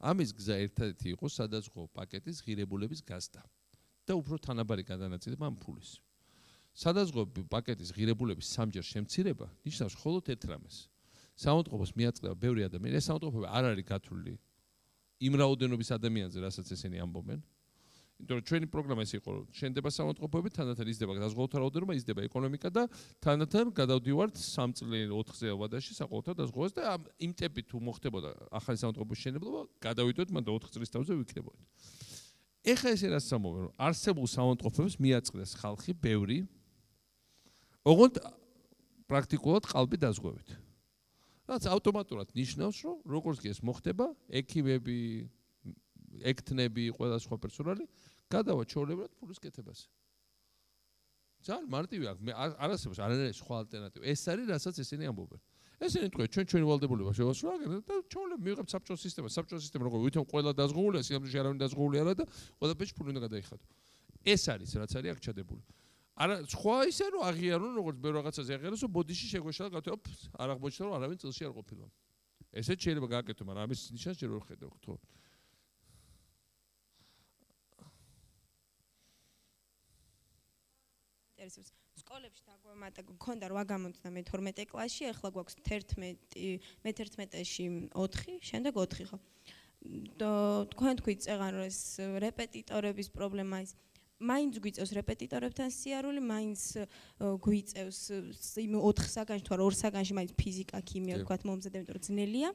ამის გზა ერთადერთი იყო სადაზღვო პაკეტის ღირებულების გაზრდა და უფრო თანაბარი გადანაწილება ამ ფულის. სადაზღვო პაკეტის ღირებულების სამჯერ შემცირება ნიშნავს მხოლოდ ერთ რამეს. სამონტყოფოს მიაწყდება ბევრი ადამიანი, ეს სამონტყოფები არ არის გათვლილი იმ რაოდენობის ადამიანზე, რასაც ესენი ამბობენ. იმიტომ რომ ჩვენი პროგრამა ეს იყო, რომ შენდება სამონტყოფოები, თანდათან იზრდება დაზღვეულთა რაოდენობა, იზრდება ეკონომიკა და თანდათან გადავდივართ 3 წლიან 4 წელიან ვადაში საყოველთაოდ დაზღვევას და იმ ტემპით თუ მოხდებოდა ახალი სამონტყოფოს შენებლობა, გადავიდოთ მანდ 4 წლის თავზე ვიქნებოდით. ეხლა ესე რაც ამბობენ, რომ არსებულ სამონტყოფოებს მიაწყდეს ხალხი ბევრი, ოღონდ პრაქტიკულად ყალბი დაზღვევით. რაც ავტომატურად ნიშნავს, რომ როგორც კი ეს მოხდება, ექიმები, ექთნები, ყველა სხვა პერსონალი გადავა ჩაოლებრად ფულის კეთებაზე. ძალიან მარტივი აქვს, არ არსებობს არანაირი სხვა ალტერნატივა. ეს არის, რასაც ესენი ამბობენ. ესენი თქვენ ჩვენი ვალდებულება შევასრულა და ჩაოლებ მივიღებთ საბჭოს სისტემას. საბჭოს სისტემა როგორ ვითომ ყველა დაზღვეულია, სიამოვნებაში არავინ დაზღვეული არა და ყველაფერში ფული უნდა გადაიხადო. ეს არის, რაც არის აქ ჩადებული. არა, სხვა ისე რომ აღიარონ, როგორც ბევრ რაღაცაზე აღიაროს, რომ ბოდიში შეგვეშალა გათო, არ აღმოჩნდა რომ არავინ წელში არ ყოფილა. ესეც შეიძლება გააკეთო, მაგრამ ამის ნიშანს ჯერ ვერ ხედავ, ხო? სკოლებში დაგვემატა გქონდა 8 გამოცდა მე 12 კლასში, ახლა გვაქვს 11, მე 11-ში 4, შემდეგ 4 ხო. თქვენ გვიწევენ რომ ეს რეპეტიტორების პრობლემა ის მაინც გვიწევს რეპეტიტორებთან სიარული, მაინც გვიწევს იმ 4 საგანში თუ არა 2 საგანში მაინც ფიზიკა, ქიმია ვთქვათ მომზადება, იმიტომ რომ ძნელია.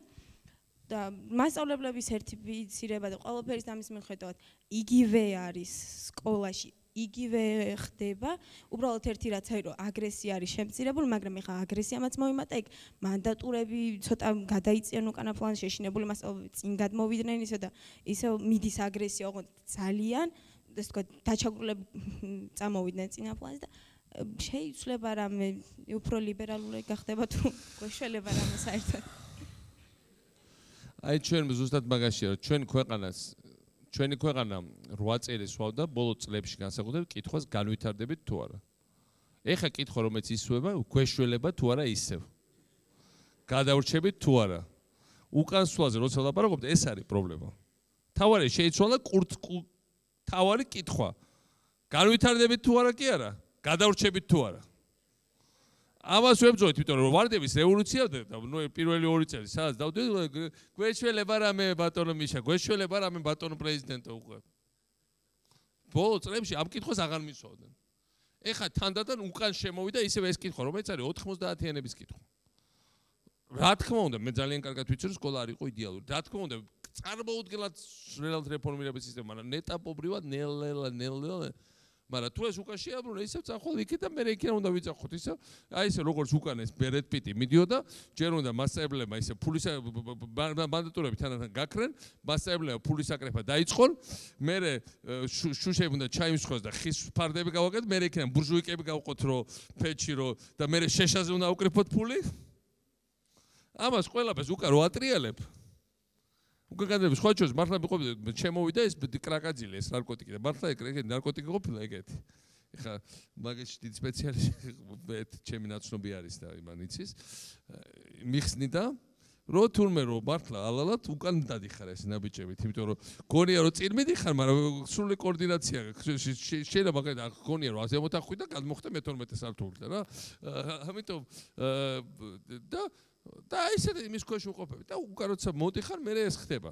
და მასწავლებლების სერტიფიცირება და ყველაფერის ამის მიხედვით იგივე არის სკოლაში. იგივე ხდება, უბრალოდ ერთი რაც არის, რომ აგრესია არის შემცირებული, მაგრამ ეხლა აგრესიამაც მოიმატა, იქ მანდატურები ცოტა გადაიწიან უკანა პლანში, შეშინებული მასწავლებლები წინ გადმოვიდნენ ისე და ისე მიდის აგრესია, ოღონდ ძალიან, ესე ვთქვათ, დაჩაგვრილები წამოვიდნენ წინა პლანში და შეიცვლება რამე უფრო ლიბერალური გახდება თუ გვეშველება რამე საერთოდ. აი ჩვენ ზუსტად მაგაშია, რომ ჩვენი ქვეყანა 8 წელი სვავდა ბოლო წლებში განსაკუთრებით კითხვას განვითარდებით თუ არა. ეხა კითხვა რომელიც ისვება, გვეშველება თუ არა ისევ. გადავრჩებით თუ არა. უკან სვლაზე როცა ლაპარაკობთ, ეს არის პრობლემა. თავარი შეიცვალა თავარი კითხვა. განვითარდებით თუ არა კი არა? გადავრჩებით თუ არა? ამას ვებძოლით, იმიტომ რომ ვარდების რევოლუცია და პირველი 2 წელი სადაც დავდივართ, გვეშველება რამე ბატონო მიშა, გვეშველება რამე ბატონო პრეზიდენტო უკვე. ბოლო წლებში ამ კითხვას აღარ მიცხოვდნენ. ეხლა თანდათან უკან შემოვიდა ისევ ეს კითხვა, რომელიც არის 90-იანების კითხვა. რა თქმა უნდა, მე ძალიან კარგად ვიცი, რომ სკოლა არ იყო идеალური. რა თქმა უნდა, წარმოუდგენლად რეალურად რეფორმირების სისტემა, მაგრამ ეტაპობრივად ნელ-ნელა მაგრამ თუ ეს უკან შეაბრუნე, ისევ წახვალ იქით და მე იქიდან უნდა ვიძახოთ ისევ, აი ესე როგორც უკან ეს Brad Pitt-ი მიდიოდა, ჯერ უნდა მასწავლებლებმა ისე ფულის ბანდიტურები თანათან გაქრენ, მასწავლებლებმა ფულის აკრეფა დაიწყონ, მერე შუშები უნდა ჩაიმსხოს და ხის ფარდები გავაკეთოთ, მერე იქიდან ბურჟუიკები გავყოთ რო ფეჩი რო და მერე შეშაზე უნდა აუკრიფოთ ფული. ამას ყველაფერს უკან რო ატრიალებ. უკან გადადების სხვა ჩვენს მართლა მიყვებოდა შემოვიდა ეს კრაკაძილი ეს ნარკოტიკი და მართლა ეგ ნარკოტიკი ყოფილა ეგეთი. ეხლა მაგაში დიდი სპეციალისტი ჩემი ნაცნობი არის და იმან იცის. მიხსნი და რო თურმე რო მართლა ალალად უკან დადიხარ ეს ნაბიჯებით, იმიტომ რომ გონია რომ წინ მიდიხარ, მაგრამ სრული კოორდინაცია შეიძლება მაგალითად გონია რომ ასე მოთახვი და გადმოხდე მე-12 სართულზე რა. ამიტომ და ისე იმის ქვეშ უყოფები და უკან როცა მოდიხარ, მე ეს ხდება.